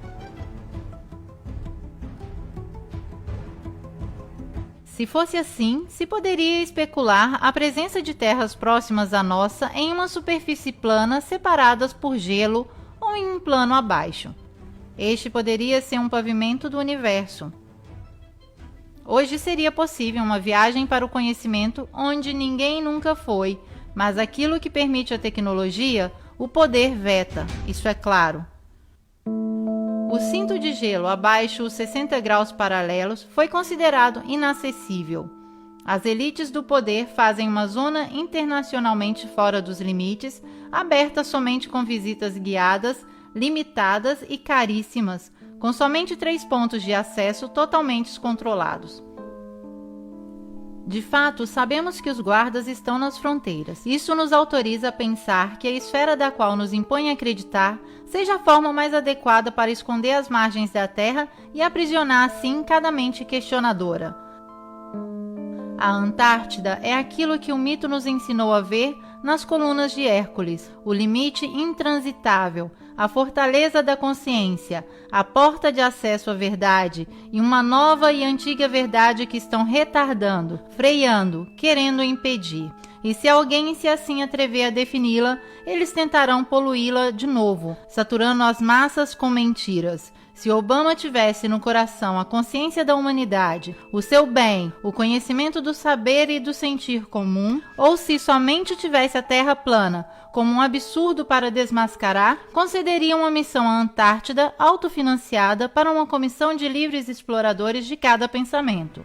Se fosse assim, se poderia especular a presença de terras próximas à nossa em uma superfície plana separadas por gelo ou em um plano abaixo. Este poderia ser um pavimento do universo. Hoje seria possível uma viagem para o conhecimento onde ninguém nunca foi, mas aquilo que permite a tecnologia, o poder veta, isso é claro. O cinto de gelo abaixo os 60 graus paralelos foi considerado inacessível. As elites do poder fazem uma zona internacionalmente fora dos limites, aberta somente com visitas guiadas, limitadas e caríssimas, com somente 3 pontos de acesso totalmente controlados. De fato, sabemos que os guardas estão nas fronteiras. Isso nos autoriza a pensar que a esfera da qual nos impõe acreditar seja a forma mais adequada para esconder as margens da Terra e aprisionar assim cada mente questionadora. A Antártida é aquilo que o mito nos ensinou a ver nas colunas de Hércules, o limite intransitável, a fortaleza da consciência, a porta de acesso à verdade e uma nova e antiga verdade que estão retardando, freando, querendo impedir. E se alguém se assim atrever a defini-la, eles tentarão poluí-la de novo, saturando as massas com mentiras. Se Obama tivesse no coração a consciência da humanidade, o seu bem, o conhecimento do saber e do sentir comum, ou se somente tivesse a Terra plana como um absurdo para desmascarar, concederia uma missão à Antártida autofinanciada para uma comissão de livres exploradores de cada pensamento.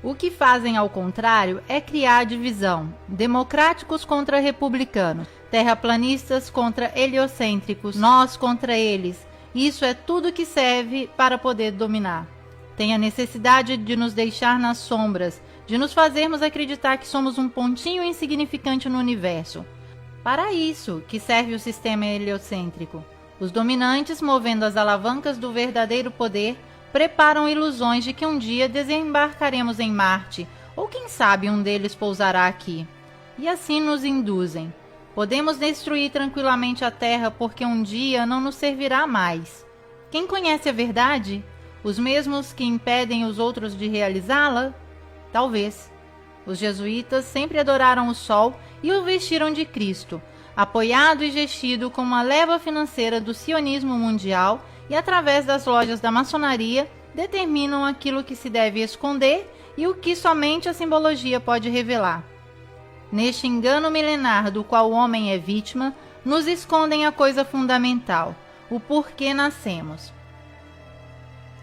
O que fazem ao contrário é criar divisão, democráticos contra republicanos, terraplanistas contra heliocêntricos, nós contra eles. Isso é tudo que serve para poder dominar. Tem a necessidade de nos deixar nas sombras, de nos fazermos acreditar que somos um pontinho insignificante no universo. Para isso que serve o sistema heliocêntrico. Os dominantes, movendo as alavancas do verdadeiro poder, preparam ilusões de que um dia desembarcaremos em Marte, ou quem sabe um deles pousará aqui. E assim nos induzem. Podemos destruir tranquilamente a Terra porque um dia não nos servirá mais. Quem conhece a verdade? Os mesmos que impedem os outros de realizá-la? Talvez. Os jesuítas sempre adoraram o Sol e o vestiram de Cristo, apoiado e gestido como a leva financeira do sionismo mundial e, através das lojas da maçonaria, determinam aquilo que se deve esconder e o que somente a simbologia pode revelar. Neste engano milenar do qual o homem é vítima, nos escondem a coisa fundamental, o porquê nascemos.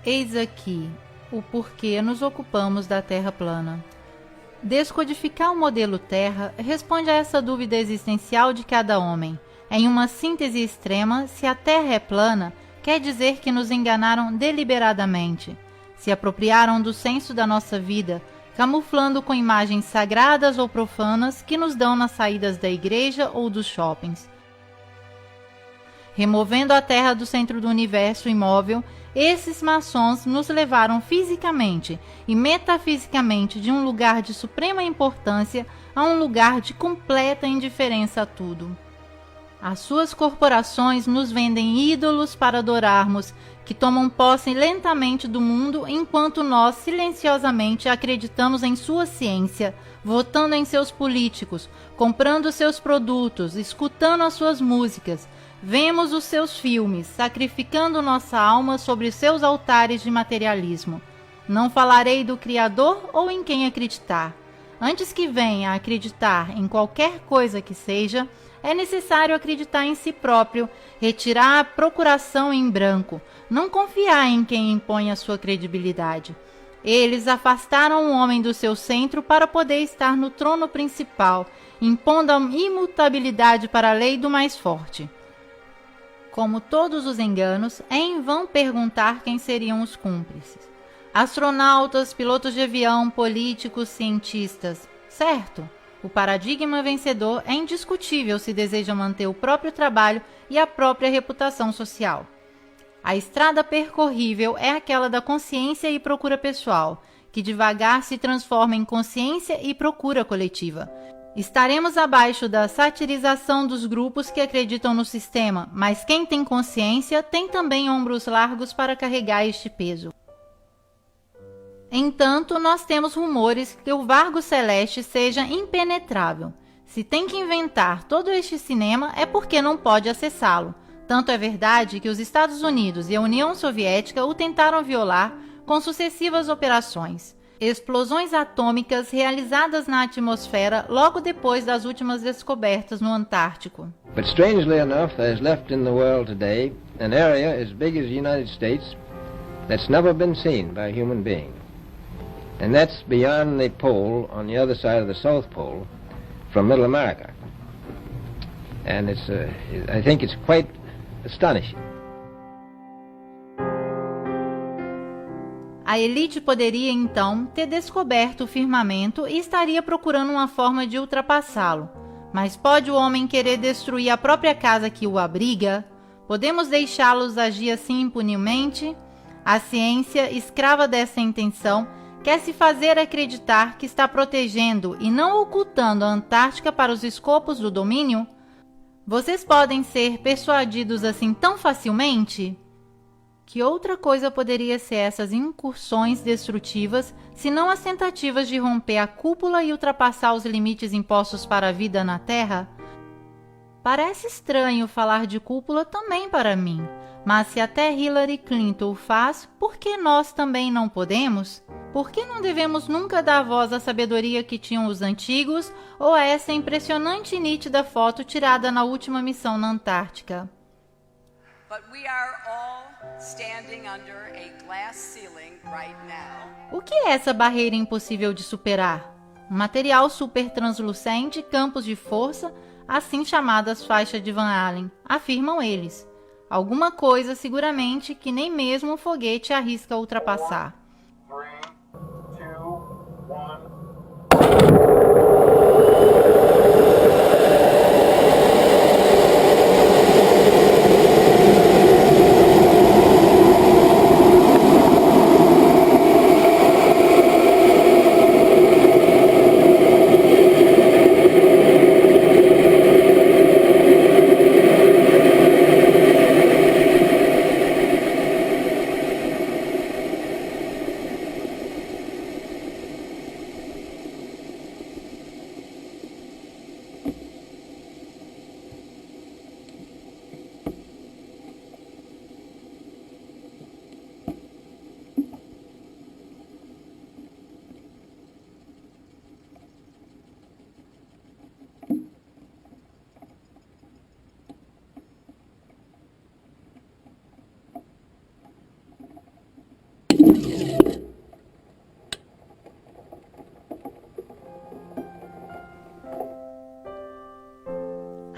Eis aqui o porquê nos ocupamos da Terra plana. Descodificar o modelo Terra responde a essa dúvida existencial de cada homem. Em uma síntese extrema, se a Terra é plana, quer dizer que nos enganaram deliberadamente. Se apropriaram do senso da nossa vida, camuflando com imagens sagradas ou profanas que nos dão nas saídas da igreja ou dos shoppings. Removendo a Terra do centro do universo imóvel, esses maçons nos levaram fisicamente e metafisicamente de um lugar de suprema importância a um lugar de completa indiferença a tudo. As suas corporações nos vendem ídolos para adorarmos, que tomam posse lentamente do mundo enquanto nós silenciosamente acreditamos em sua ciência, votando em seus políticos, comprando seus produtos, escutando as suas músicas. Vemos os seus filmes, sacrificando nossa alma sobre seus altares de materialismo. Não falarei do Criador ou em quem acreditar. Antes que venha a acreditar em qualquer coisa que seja, é necessário acreditar em si próprio, retirar a procuração em branco, não confiar em quem impõe a sua credibilidade. Eles afastaram o homem do seu centro para poder estar no trono principal, impondo a imutabilidade para a lei do mais forte. Como todos os enganos, é em vão perguntar quem seriam os cúmplices. Astronautas, pilotos de avião, políticos, cientistas. Certo, o paradigma vencedor é indiscutível se deseja manter o próprio trabalho e a própria reputação social. A estrada percorrível é aquela da consciência e procura pessoal, que devagar se transforma em consciência e procura coletiva. Estaremos abaixo da satirização dos grupos que acreditam no sistema, mas quem tem consciência tem também ombros largos para carregar este peso. Entanto, nós temos rumores que o Vargo Celeste seja impenetrável. Se tem que inventar todo este cinema é porque não pode acessá-lo. Tanto é verdade que os Estados Unidos e a União Soviética o tentaram violar com sucessivas operações. Explosões atômicas realizadas na atmosfera logo depois das últimas descobertas no Antártico. But strangely enough, there's left in the world today an area as big as the United States that's never been seen by a human being. And that's beyond the pole on the other side of the South Pole from Middle America. And I think it's quite astonishing. A elite poderia, então, ter descoberto o firmamento e estaria procurando uma forma de ultrapassá-lo. Mas pode o homem querer destruir a própria casa que o abriga? Podemos deixá-los agir assim impunemente? A ciência, escrava dessa intenção, quer se fazer acreditar que está protegendo e não ocultando a Antártica para os escopos do domínio? Vocês podem ser persuadidos assim tão facilmente? Que outra coisa poderia ser essas incursões destrutivas, senão as tentativas de romper a cúpula e ultrapassar os limites impostos para a vida na Terra? Parece estranho falar de cúpula também para mim, mas se até Hillary Clinton o faz, por que nós também não podemos? Por que não devemos nunca dar voz à sabedoria que tinham os antigos ou a essa impressionante e nítida foto tirada na última missão na Antártica? But we are all standing under a glass ceiling right now. O que é essa barreira impossível de superar? Um material super translucente, campos de força, assim chamadas faixas de Van Allen, afirmam eles. Alguma coisa, seguramente, que nem mesmo um foguete arrisca ultrapassar. 3, 2, 1.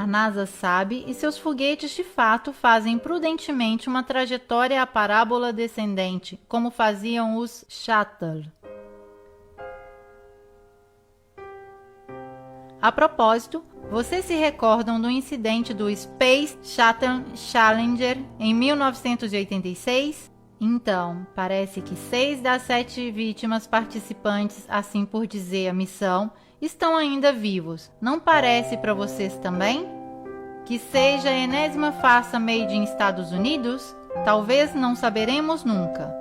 A NASA sabe e seus foguetes de fato fazem prudentemente uma trajetória à parábola descendente, como faziam os Shuttle. A propósito, vocês se recordam do incidente do Space Shuttle Challenger em 1986? Então, parece que 6 das 7 vítimas participantes, assim por dizer a missão, estão ainda vivos. Não parece para vocês também? Que seja a enésima farsa made in Estados Unidos? Talvez não saberemos nunca.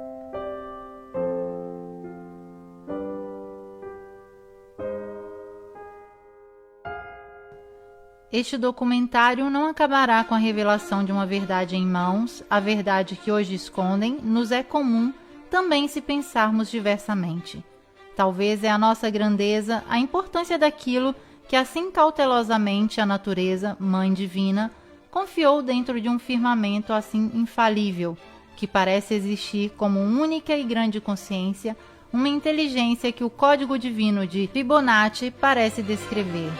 Este documentário não acabará com a revelação de uma verdade em mãos. A verdade que hoje escondem nos é comum também se pensarmos diversamente. Talvez é a nossa grandeza, a importância daquilo que assim cautelosamente a natureza, Mãe Divina, confiou dentro de um firmamento assim infalível, que parece existir como única e grande consciência, uma inteligência que o código divino de Fibonacci parece descrever.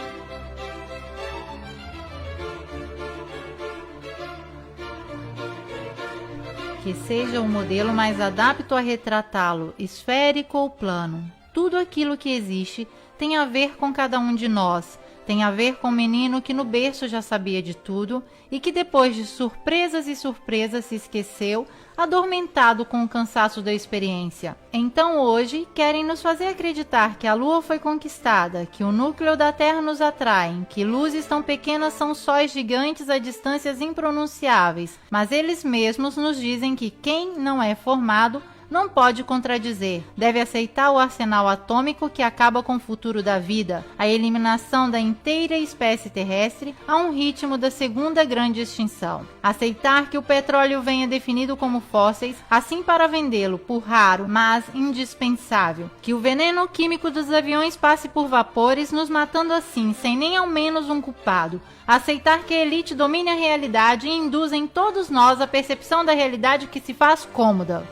Que seja o modelo mais adapto a retratá-lo, esférico ou plano. Tudo aquilo que existe tem a ver com cada um de nós, tem a ver com o menino que no berço já sabia de tudo e que depois de surpresas e surpresas se esqueceu, adormentado com o cansaço da experiência. Então hoje querem nos fazer acreditar que a Lua foi conquistada, que o núcleo da Terra nos atrai, que luzes tão pequenas são sóis gigantes a distâncias impronunciáveis, mas eles mesmos nos dizem que quem não é formado não pode contradizer, deve aceitar o arsenal atômico que acaba com o futuro da vida, a eliminação da inteira espécie terrestre a um ritmo da segunda grande extinção. Aceitar que o petróleo venha definido como fósseis, assim para vendê-lo por raro, mas indispensável. Que o veneno químico dos aviões passe por vapores, nos matando assim, sem nem ao menos um culpado. Aceitar que a elite domine a realidade e induza em todos nós a percepção da realidade que se faz cômoda.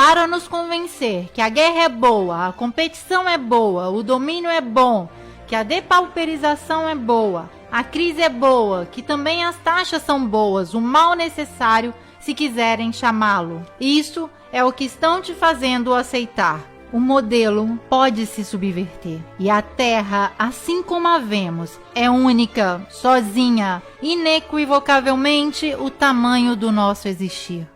Para nos convencer que a guerra é boa, a competição é boa, o domínio é bom, que a depauperização é boa, a crise é boa, que também as taxas são boas, o mal necessário, se quiserem chamá-lo. Isso é o que estão te fazendo aceitar. O modelo pode se subverter. E a Terra, assim como a vemos, é única, sozinha, inequivocavelmente o tamanho do nosso existir.